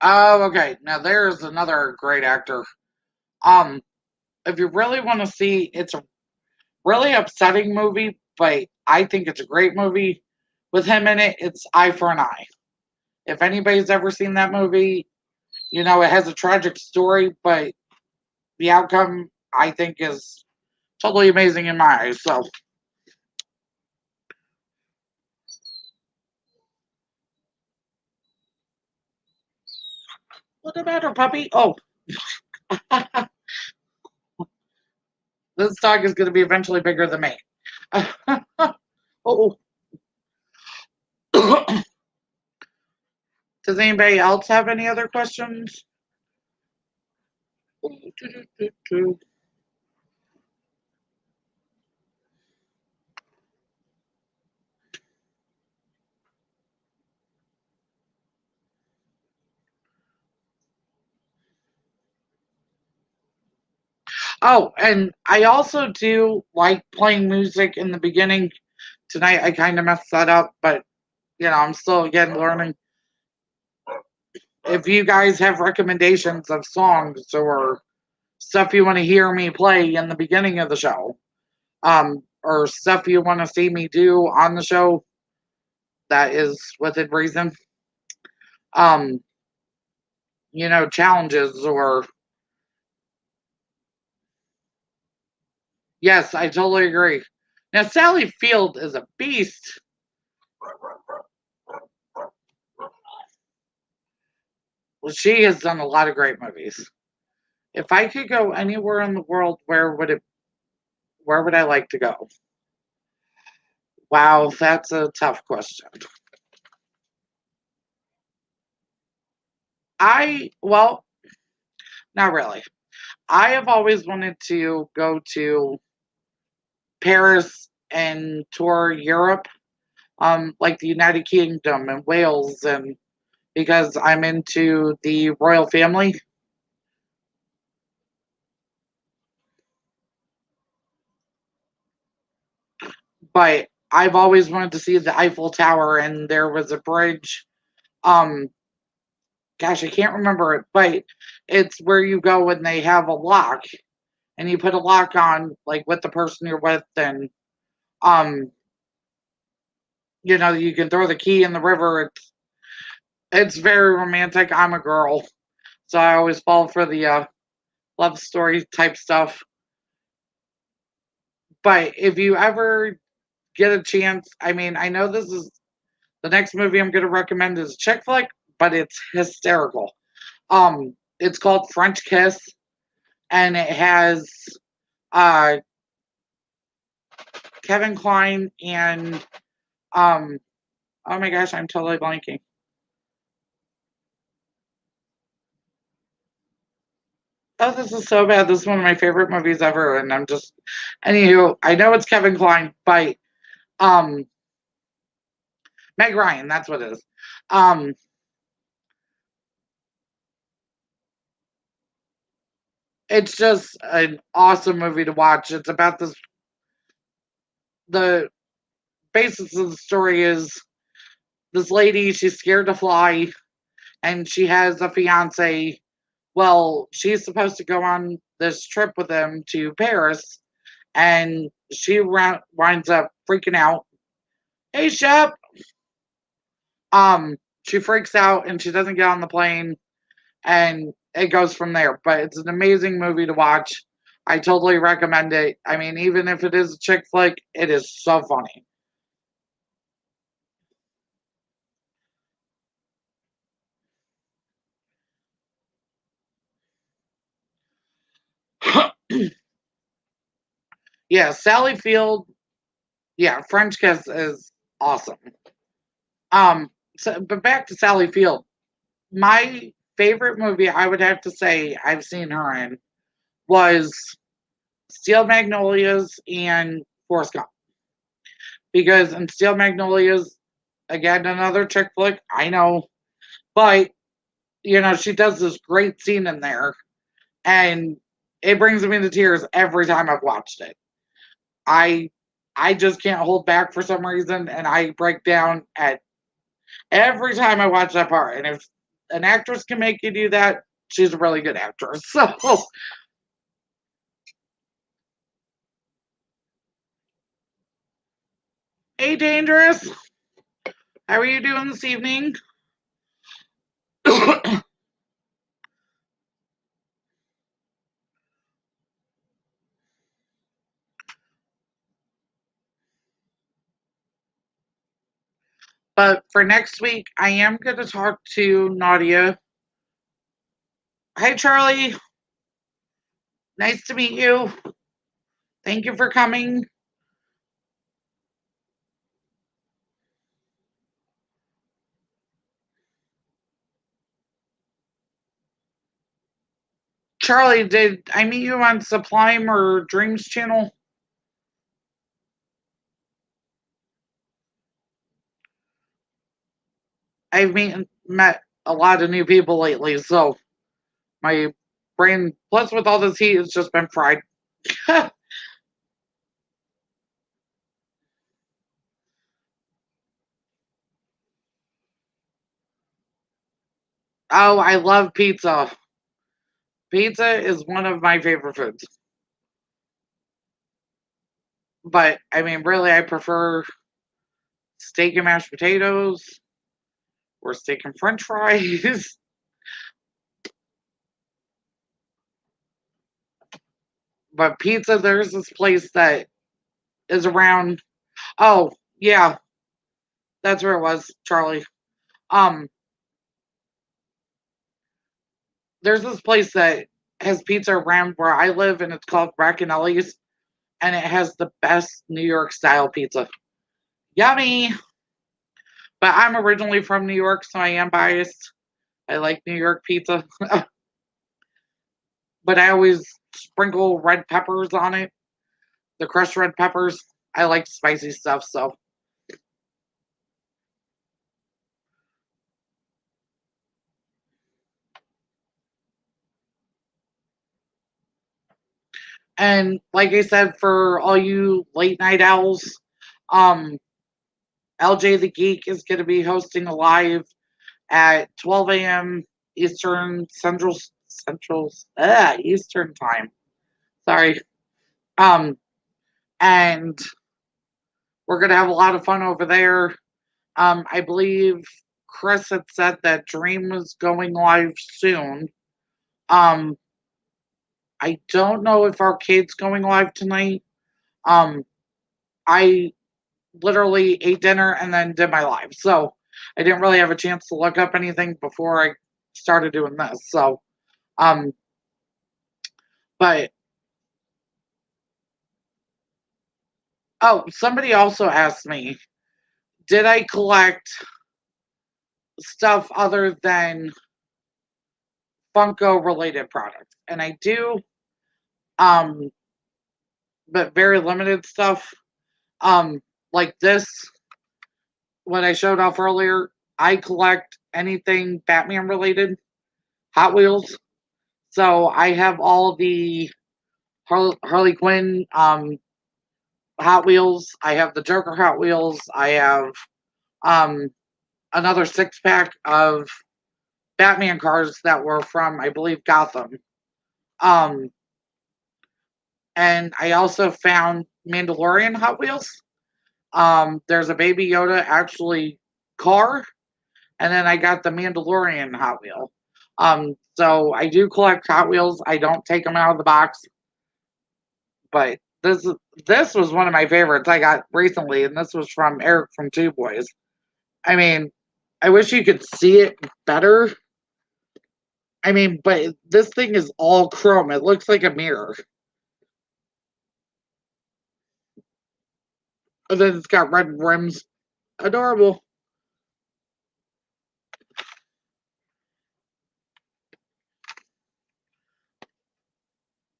A: Oh, okay. Now there's another great actor. Um, if you really want to see, it's a really upsetting movie, but I think it's a great movie with him in it. It's Eye for an Eye. If anybody's ever seen that movie, you know it has a tragic story, but the outcome I think is totally amazing in my eyes. So, what's the matter, puppy? Oh, this dog is going to be eventually bigger than me. Oh, does anybody else have any other questions? Oh, and I also do like playing music in the beginning. Tonight I kind of messed that up, but I'm still again learning. If you guys have recommendations of songs or stuff you want to hear me play in the beginning of the show, or stuff you want to see me do on the show, that is within reason. Um, challenges or yes, I totally agree. Now Sally Field is a beast. Well, she has done a lot of great movies. If I could go anywhere in the world, where would I like to go? Wow, that's a tough question. Well, not really. I have always wanted to go to Paris and tour Europe, like the United Kingdom and Wales, and because I'm into the royal family. But I've always wanted to see the Eiffel Tower, and there was a bridge. Um, gosh, I can't remember it, but it's where you go when they have a lock, and you put a lock on, like with the person you're with, and um, you can throw the key in the river. It's very romantic. I'm a girl, so I always fall for the love story type stuff. But if you ever get a chance, I mean, I know this is the next movie I'm going to recommend is a chick flick, but it's hysterical. It's called French Kiss, and it has uh Kevin Kline and um oh my gosh, I'm totally blanking. Oh, this is so bad. This is one of my favorite movies ever, and I'm just anywho, I know it's Kevin Kline, but um Meg Ryan, that's what it is. Um it's just an awesome movie to watch. It's about the basis of the story is this lady, she's scared to fly, and she has a fiance. Well, she's supposed to go on this trip with him to Paris, and she winds up freaking out. Hey, Shep! She freaks out and she doesn't get on the plane, and it goes from there. But it's an amazing movie to watch. I totally recommend it. I mean, even if it is a chick flick, it is so funny. Yeah, Sally Field. Yeah, French Kiss is awesome. But back to Sally Field. My favorite movie I would have to say I've seen her in was Steel Magnolias and Forrest Gump. because in Steel Magnolias, again, another chick flick, I know, but she does this great scene in there, and it brings me to tears every time I've watched it. I I just can't hold back for some reason, and I break down at every time I watch that part. And if an actress can make you do that, she's a really good actress. So, hey, Dangerous, how are you doing this evening? But for next week, I am going to talk to Nadia. Hi, Charlie. Nice to meet you. Thank you for coming. Charlie, did I meet you on Sublime or Dreams channel? I've met a lot of new people lately, so my brain, plus with all this heat, has just been fried. Oh, I love pizza. Pizza is one of my favorite foods. But I mean, really, I prefer steak and mashed potatoes or steak and french fries. But pizza, there's this place that is around. Oh, yeah, that's where it was, Charlie. Um, there's this place that has pizza around where I live, and it's called Braccanelli's, and it has the best New York style pizza. Yummy! But I'm originally from New York, so I am biased. I like New York pizza, but I always sprinkle red peppers on it, the crushed red peppers. I like spicy stuff, so. And like I said, for all you late night owls, um, LJ the Geek is going to be hosting a live at 12 a.m. Eastern Eastern time. Sorry. Um, and we're gonna have a lot of fun over there. I believe Chris had said that Dream was going live soon. Um, I don't know if Arcade's going live tonight. Um, I literally ate dinner and then did my live, so I didn't really have a chance to look up anything before I started doing this. So, um, but oh, somebody also asked me, did I collect stuff other than Funko related products? And I do, um, but very limited stuff. Um, like this, what I showed off earlier, I collect anything Batman related, Hot Wheels. So I have all the Harley Quinn Hot Wheels. I have the Joker Hot Wheels. I have um, another 6 pack of Batman cars that were from, I believe, Gotham. Um, and I also found Mandalorian Hot Wheels. There's a Baby Yoda actually car, and then I got the Mandalorian Hot Wheel. So I do collect Hot Wheels. I don't take them out of the box, but this was one of my favorites I got recently, and this was from Eric from Two Boys. I mean, I wish you could see it better. I mean, but this thing is all chrome. It looks like a mirror. And then it's got red rims. Adorable.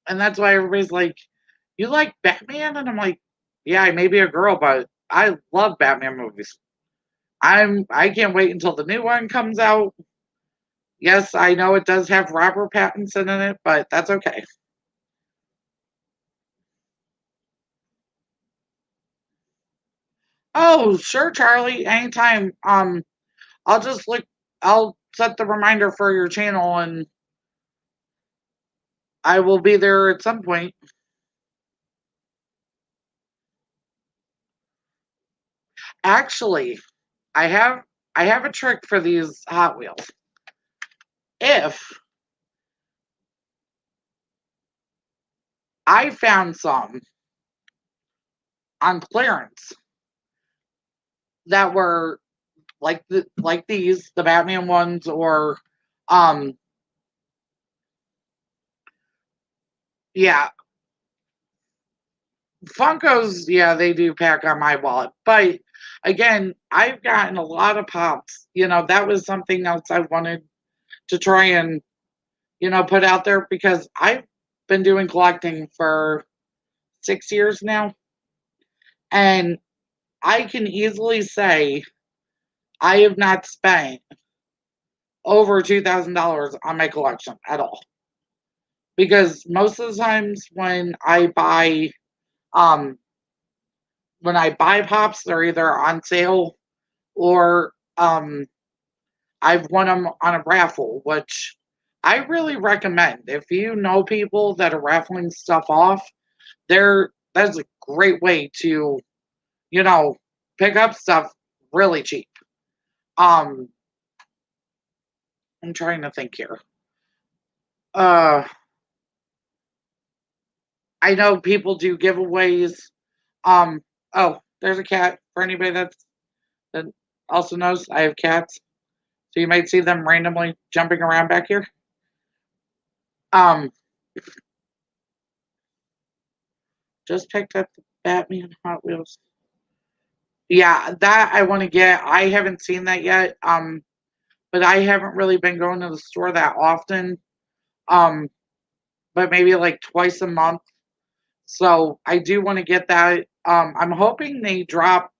A: And that's why everybody's like, you like Batman? And I'm like, yeah, I may be a girl, but I love Batman movies. I can't wait until the new one comes out. Yes, I know it does have Robert Pattinson in it, but that's okay. Oh, sure, Charlie. Anytime. I'll just look. I'll set the reminder for your channel, and I will be there at some point. Actually, I have I have a trick for these Hot Wheels. If I found some on clearance that were like these, the Batman ones, or um yeah, Funkos, yeah, they do pack on my wallet. But again, I've gotten a lot of pops. That was something else I wanted to try and, put out there because I've been doing collecting for 6 years now. And I can easily say I have not spent over $2,000 on my collection at all. Because most of the times um, when I buy pops, they're either on sale or I've won them on a raffle, which I really recommend. If you know people that are raffling stuff off, that's a great way to, you know, pick up stuff really cheap. Um, I'm trying to think here. Uh, I know people do giveaways. Um, oh, there's a cat for anybody that also knows I have cats. So you might see them randomly jumping around back here. Um, just picked up the Batman Hot Wheels. Yeah, that I want to get. I haven't seen that yet. But I haven't really been going to the store that often. Um, but maybe like twice a month. So I do want to get that. I'm hoping they drop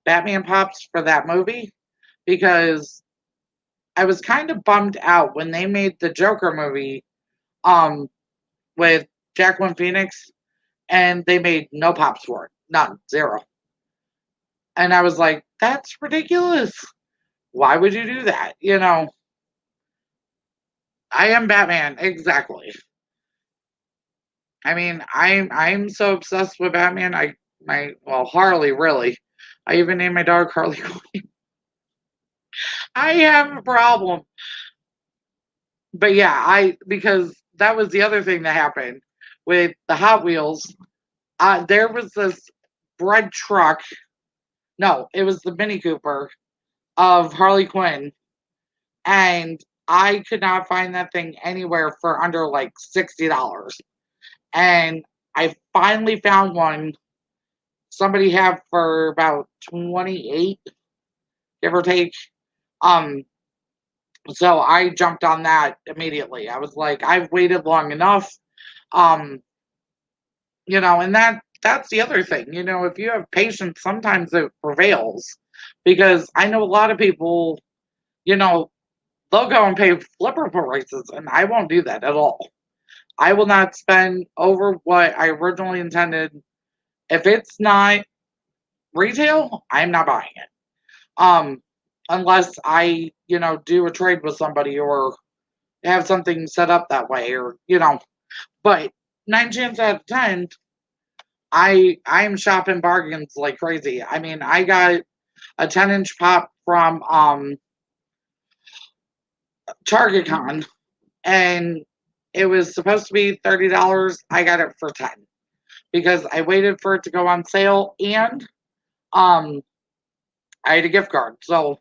A: Batman Pops for that movie because I was kind of bummed out when they made the Joker movie um with Jacqueline Phoenix and they made no pops for it. None. Zero. And I was like, that's ridiculous. Why would you do that? I am Batman, exactly. I mean, I'm so obsessed with Batman. Harley really. I even named my dog Harley Quinn. I have a problem. But yeah, I because that was the other thing that happened with the Hot Wheels. There was this bread truck. No, it was the Mini Cooper of Harley Quinn, and I could not find that thing anywhere for under like $60. And I finally found one somebody had for about 28, give or take. Um, so I jumped on that immediately. I was like, I've waited long enough. Um, and that's the other thing. If you have patience, sometimes it prevails. Because I know a lot of people, you know, they'll go and pay flipper prices, and I won't do that at all. I will not spend over what I originally intended. If it's not retail, I'm not buying it. Um, unless I, do a trade with somebody or have something set up that way, but 9 times out of 10, I'm shopping bargains like crazy. I mean, I got a 10-inch pop from Target Con, and it was supposed to be $30. I got it for 10 because I waited for it to go on sale, and um, I had a gift card. So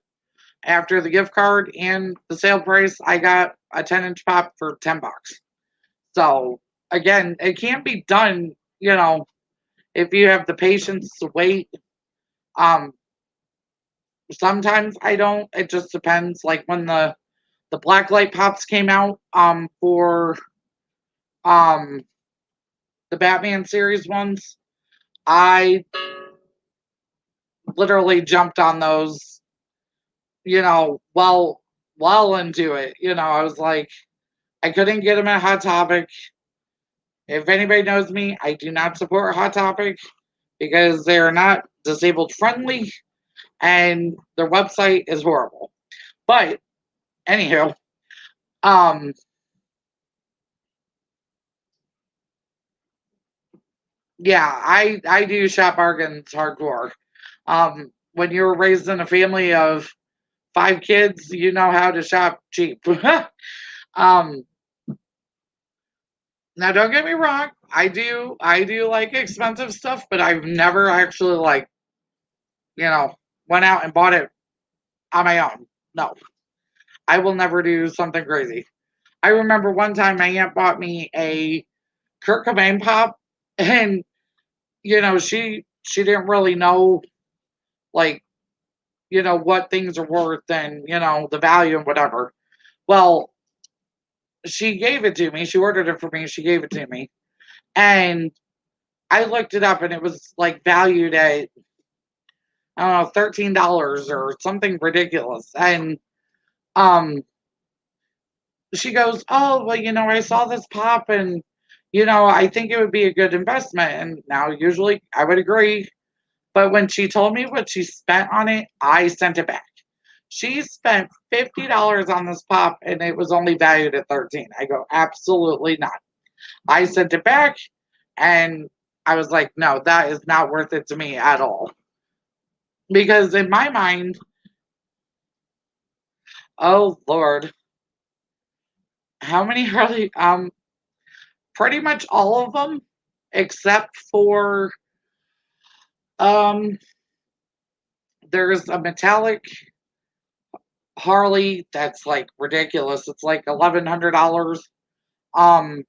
A: after the gift card and the sale price, I got a 10-inch pop for $10. So again, it can't be done, if you have the patience to wait. Um, Sometimes I don't. It just depends. Like when the black light pops came out for um the Batman series ones, I literally jumped on those, you know, well into it. You know, I was like, I couldn't get them at Hot Topic. If anybody knows me, I do not support Hot Topic because they are not disabled friendly and their website is horrible. But anywho, um, yeah, I do shop bargains hardcore. When you were raised in a family of 5 kids, you know how to shop cheap. um, Now don't get me wrong, I do like expensive stuff, but I've never actually like, you know, went out and bought it on my own. No. I will never do something crazy. I remember one time my aunt bought me a Kurt Cobain pop and she didn't really know like, what things are worth and, the value and whatever. Well, she gave it to me. She ordered it for me. She gave it to me. And I looked it up and it was like valued at, I don't know, $13 or something ridiculous. And um she goes, "Oh, well, I saw this pop and I think it would be a good investment." And now usually I would agree, but when she told me what she spent on it, I sent it back. She spent $50 on this pop and it was only valued at 13. I go, "Absolutely not." I sent it back and I was like, "No, that is not worth it to me at all." Because in my mind, oh Lord, how many Harley pretty much all of them except for um there's a metallic Harley that's like ridiculous. It's like $1,100. Um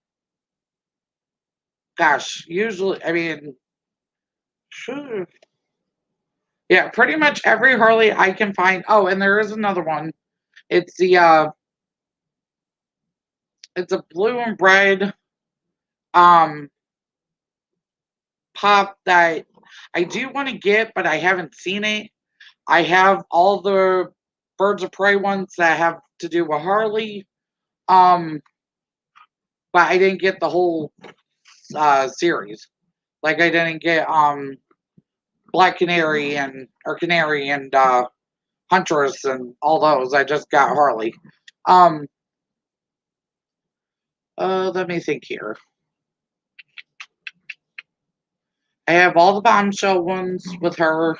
A: Gosh, usually I mean phew, yeah, pretty much every Harley I can find. Oh, and there is another one. It's the it's a blue and red um pop that I do want to get, but I haven't seen it. I have all the Birds of Prey ones that have to do with Harley. Um, but I didn't get the whole series. Like I didn't get Black Canary and or Canary and Huntress and all those. I just got Harley. Um, Let me think here. I have all the Bombshell ones with her.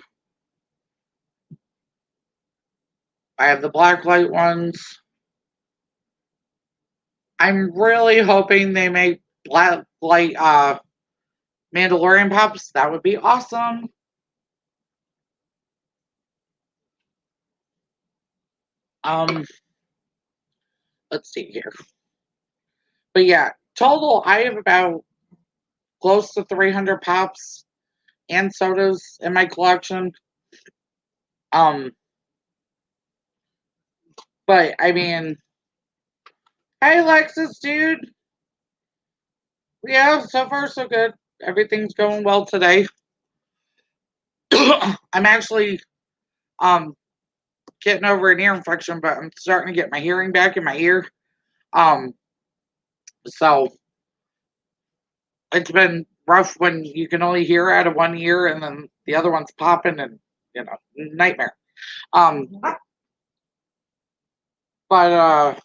A: I have the Blacklight ones. I'm really hoping they make Blacklight Mandalorian pops. That would be awesome. Um, let's see here. But yeah, total, I have about close to 300 pops and sodas in my collection. Um, but I mean, hey, Lexus, dude. Yeah, so far so good. Everything's going well today. I'm actually um getting over an ear infection, but I'm starting to get my hearing back in my ear. Um, so it's been rough when you can only hear out of one ear and then the other one's popping and nightmare. Um, but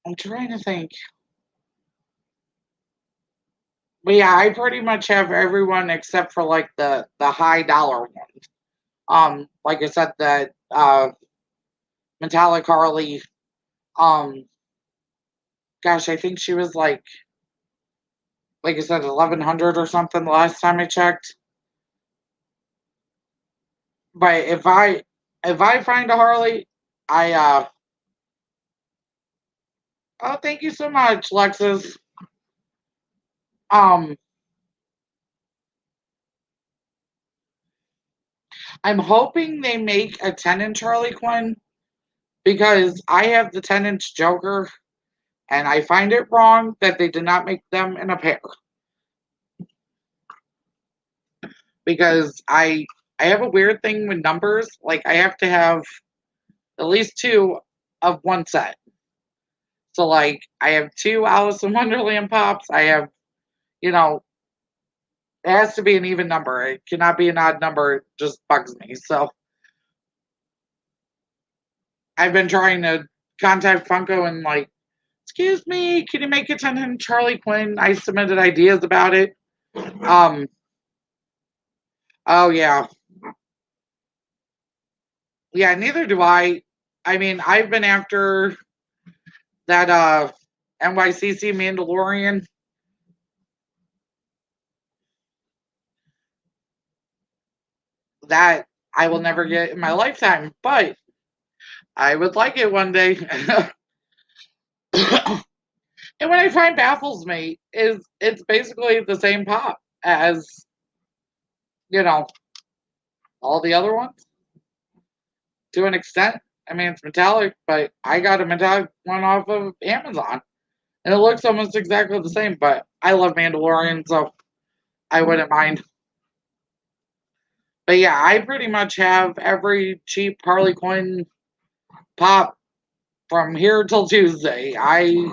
A: I'm trying to think. But yeah, I pretty much have everyone except for like the high dollar ones. Like I said, the metallic Harley. Um, Gosh, I think she was like I said, 1,100 or something the last time I checked. But if I find a Harley, I oh, thank you so much, Lexus. Um, I'm hoping they make a 10-inch Harley Quinn because I have the 10-inch Joker, and I find it wrong that they did not make them in a pair because I have a weird thing with numbers. Like I have to have at least two of one set. So like I have two Alice in Wonderland pops. I have, you know, it has to be an even number. It cannot be an odd number. It just bugs me. So I've been trying to contact Funko and like, excuse me, can you make it 10 Charlie Quinn? I submitted ideas about it. Oh yeah. Yeah, neither do I. I mean, I've been after that NYCC Mandalorian. That I will never get in my lifetime, but I would like it one day. And what I find baffles me is it's basically the same pop as, you know, all the other ones to an extent. I mean, it's metallic, but I got a metallic one off of Amazon. And it looks almost exactly the same, but I love Mandalorian, so I wouldn't mind. But yeah, I pretty much have every cheap Harley Quinn pop from here till Tuesday. I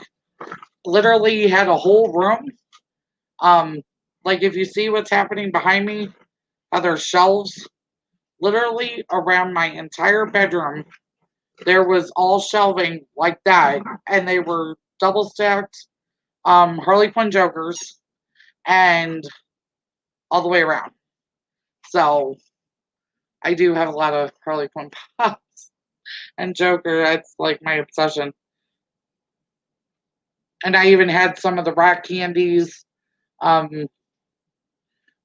A: literally had a whole room. Um, like if you see what's happening behind me, other shelves, literally around my entire bedroom, there was all shelving like that, and they were double stacked Harley Quinn Jokers and all the way around. So I do have a lot of Harley Quinn pops and Joker. That's like my obsession. And I even had some of the rock candies. Um,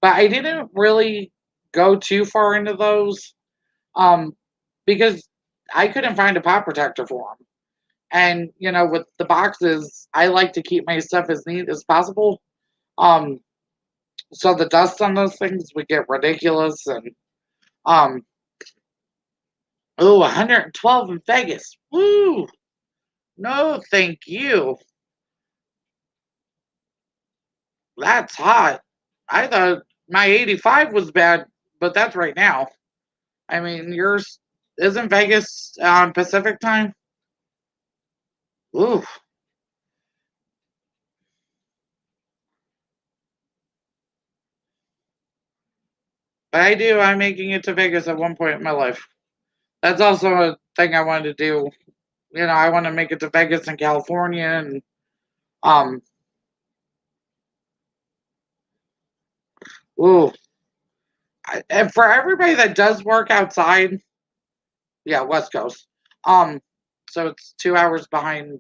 A: but I didn't really go too far into those um, because I couldn't find a pop protector for them. And you know, with the boxes, I like to keep my stuff as neat as possible. Um, so the dust on those things would get ridiculous. And um, oh, 112 in Vegas. Woo! No, thank you. That's hot. I thought my 85 was bad, but that's right now. I mean, yours isn't Vegas on Pacific time? Ooh. But I do. I'm making it to Vegas at one point in my life. That's also a thing I wanted to do. You know, I want to make it to Vegas and California, and um, ooh, and for everybody that does work outside, yeah, West Coast. Um, so it's 2 hours behind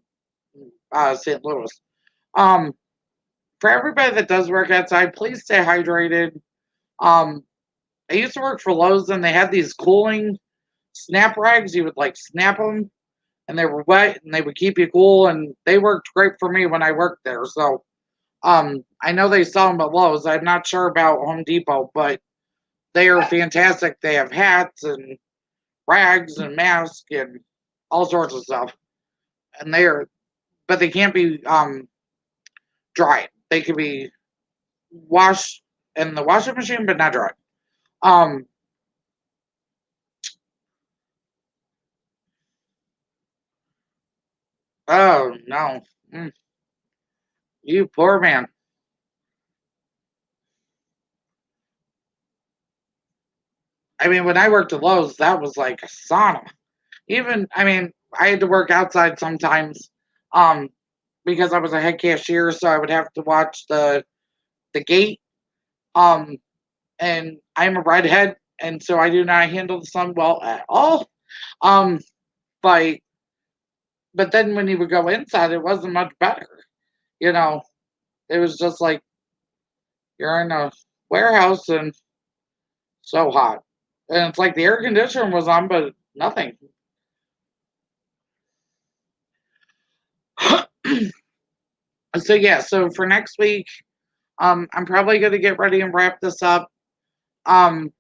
A: St. Louis. Um, for everybody that does work outside, please stay hydrated. Um, I used to work for Lowe's, and they had these cooling snap rags. You would like snap them, and they were wet, and they would keep you cool, and they worked great for me when I worked there. So, I know they sell them at Lowe's. I'm not sure about Home Depot, but they are fantastic. They have hats and rags and masks and all sorts of stuff, and but they can't be dried. They can be washed in the washing machine, but not dried. Um, oh no, mm, you poor man. I mean, when I worked at Lowe's, that was like a sauna. Even, I mean, I had to work outside sometimes, um, because I was a head cashier, so I would have to watch the gate. Um, and I'm a redhead, and so I do not handle the sun well at all. Um, but then when you would go inside, it wasn't much better. You know, it was just like you're in a warehouse and so hot, and it's like the air conditioner was on, but nothing. So yeah, so for next week, I'm probably going to get ready and wrap this up. Um,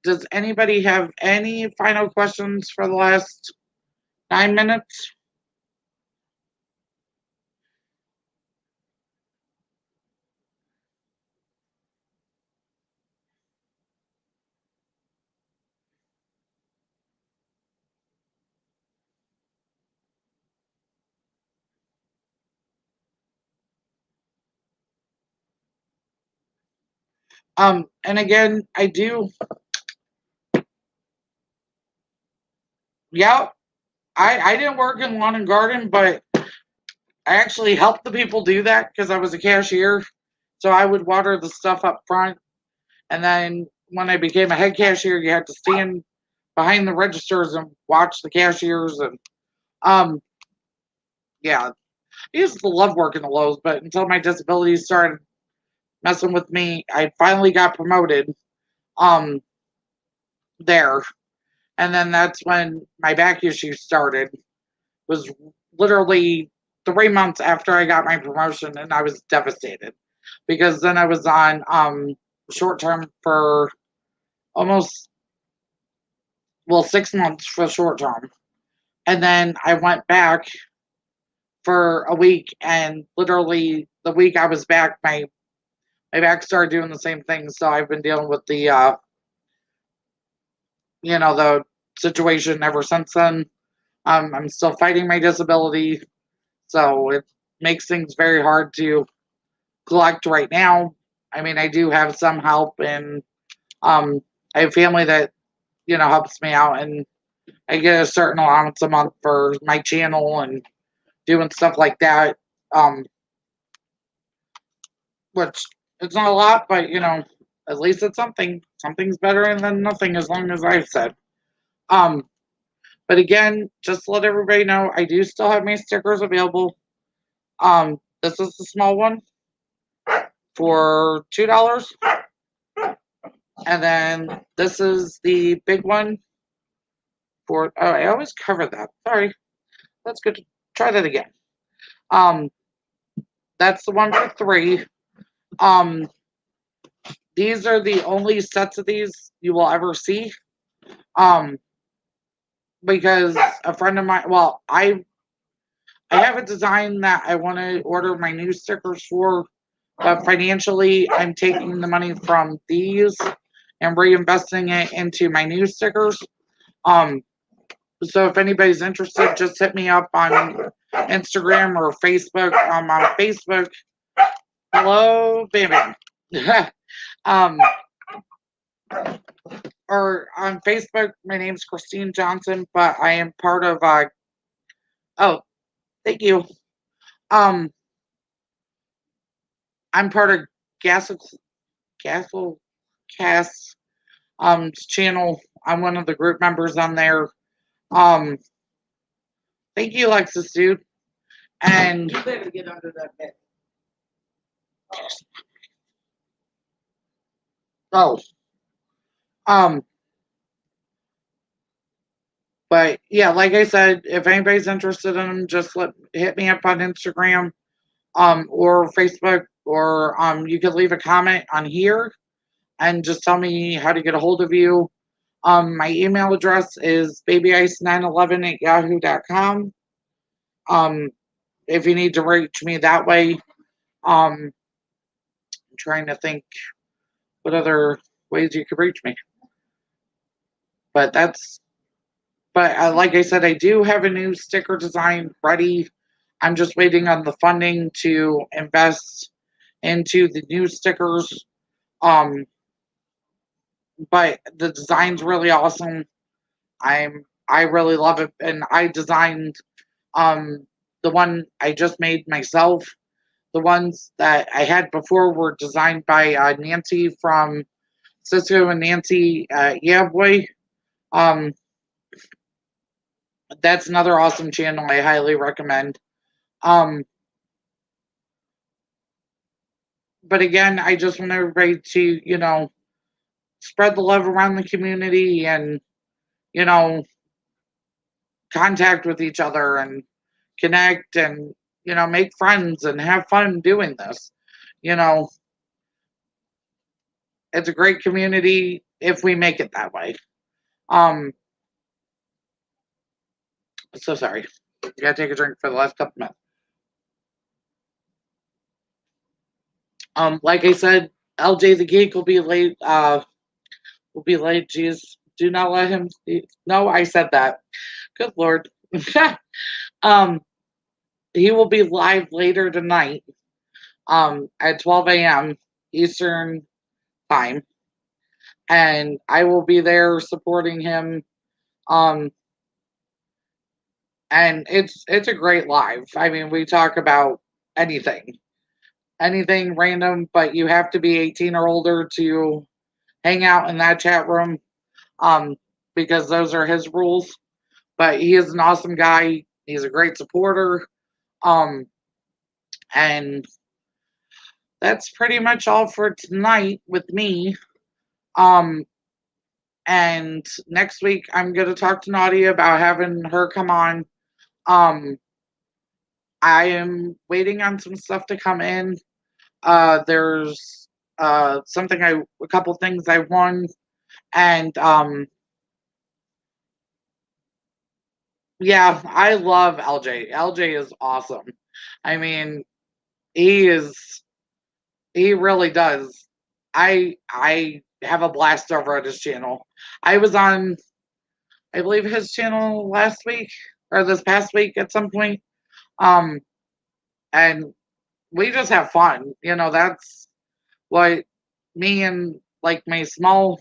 A: does anybody have any final questions for the last 9 minutes? And again, I do, yeah, I didn't work in lawn and garden, but I actually helped the people do that because I was a cashier. So I would water the stuff up front. And then when I became a head cashier, you had to stand behind the registers and watch the cashiers. And um, yeah, I used to love working the Lowe's, but until my disability started messing with me, I finally got promoted um there. And then that's when my back issues started. Was literally 3 months after I got my promotion, and I was devastated because then I was on short term for almost, well, 6 months for short term, and then I went back for a week, and literally the week I was back, my back started doing the same thing. So I've been dealing with the the situation ever since then. I'm still fighting my disability, so it makes things very hard to collect right now. I mean, I do have some help, and I have family that helps me out, and I get a certain allowance a month for my channel and doing stuff like that. Um, which it's not a lot, but at least it's something. Something's better than nothing, as long as I've said. Um, but again, just to let everybody know, I do still have my stickers available. This is the small one for $2. And then this is the big one for, oh, I always cover that. Sorry. Let's go to try that again. Um, that's the one for 3. Um, these are the only sets of these you will ever see. Um, because a friend of mine, well, I have a design that I want to order my new stickers for, but financially, I'm taking the money from these and reinvesting it into my new stickers. Um, so if anybody's interested, just hit me up on Instagram or Facebook. On Facebook, hello, baby. um, or on Facebook, my name's Christine Johnson, but I am part of. Oh, thank you. Um, I'm part of Gassel Gassel Cast channel. I'm one of the group members on there. Um, thank you, Alexis, dude. And
C: You better get under that bed.
A: oh, um, but yeah, like I said, if anybody's interested in them, just hit me up on Instagram, or Facebook, or you can leave a comment on here and just tell me how to get a hold of you. My email address is babyice911@yahoo.com. Um, if you need to reach me that way, I'm trying to think what other ways you could reach me. But like I said, I do have a new sticker design ready. I'm just waiting on the funding to invest into the new stickers. Um, but the design's really awesome. I really love it, and I designed um the one I just made myself. The ones that I had before were designed by Nancy from Cisco and Nancy Yeah Boy. Um, that's another awesome channel I highly recommend. Um, but again, I just want everybody to, spread the love around the community and, you know, contact with each other and connect and, make friends and have fun doing this. You know, it's a great community if we make it that way. Um, so sorry. You gotta take a drink for the last couple minutes. Like I said, LJ the Geek will be late. Jeez, do not let him. No, I said that. Good Lord. um, he will be live later tonight. At 12 a.m. Eastern time, and I will be there supporting him. Um, and it's a great live. I mean, we talk about anything, anything random, but you have to be 18 or older to hang out in that chat room. Um, because those are his rules. But he is an awesome guy. He's a great supporter. Um, and that's pretty much all for tonight with me. Um, and next week I'm gonna talk to Nadia about having her come on. Um, I am waiting on some stuff to come in. There's something a couple things I won, and yeah, I love LJ. LJ is awesome. I mean, he is he really does. I have a blast over at his channel. I was on I believe his channel last week or this past week at some point. Um and we just have fun. You know, that's what me and like my small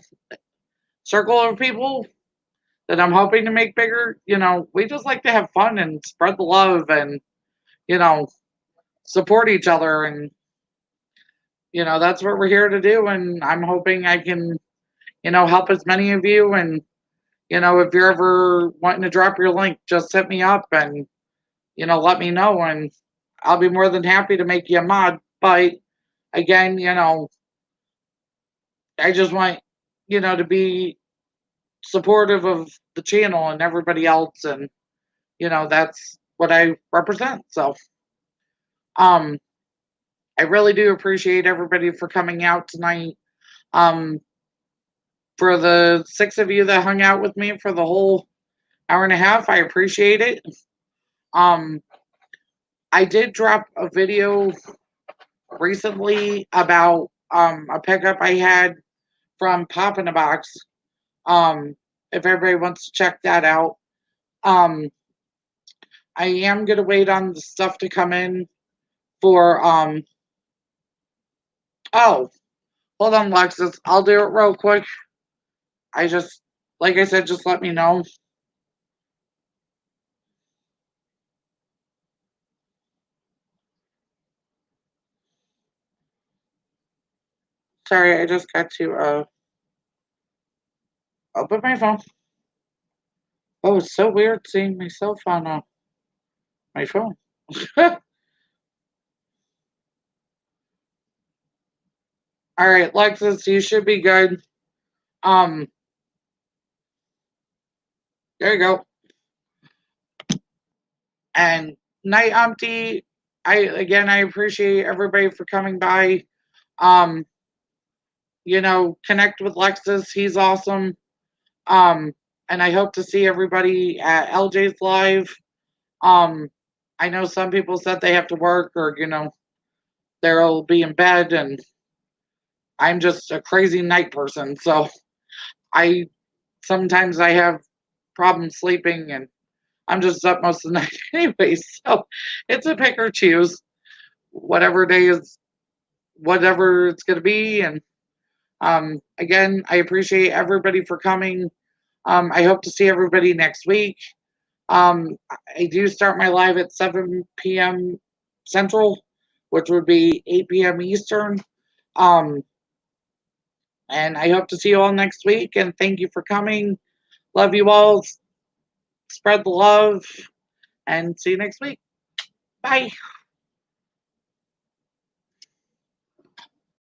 A: circle of people that I'm hoping to make bigger, you know, we just like to have fun and spread the love and, you know, support each other, and that's what we're here to do, and I'm hoping I can, help as many of you. And if you're ever wanting to drop your link, just hit me up and let me know, and I'll be more than happy to make you a mod. But again, I just want to be supportive of the channel and everybody else, and that's what I represent. So um I really do appreciate everybody for coming out tonight. um for the 6 of you that hung out with me for the whole hour and a half, I appreciate it. um I did drop a video recently about a pickup I had from Pop in a Box. If everybody wants to check that out. um I am gonna wait on the stuff to come in for oh, hold on, Lexus. I'll do it real quick. I just, like I said, just let me know. Sorry, I just got to open my phone. Oh, it's so weird seeing myself on my phone. All right, Lexus, you should be good. Um, there you go. And night, Umpty. I appreciate everybody for coming by. Um, connect with Lexus. He's awesome. Um, and I hope to see everybody at LJ's live. Um, I know some people said they have to work, or they'll be in bed, and I'm just a crazy night person. So I sometimes I have problems sleeping, and I'm just up most of the night anyway. So it's a pick or choose. Whatever day is whatever it's gonna be. And again, I appreciate everybody for coming. I hope to see everybody next week. I do start my live at 7 p.m. Central, which would be 8 p.m. Eastern. Um, and I hope to see you all next week. And thank you for coming. Love you all. Spread the love. And see you next week. Bye.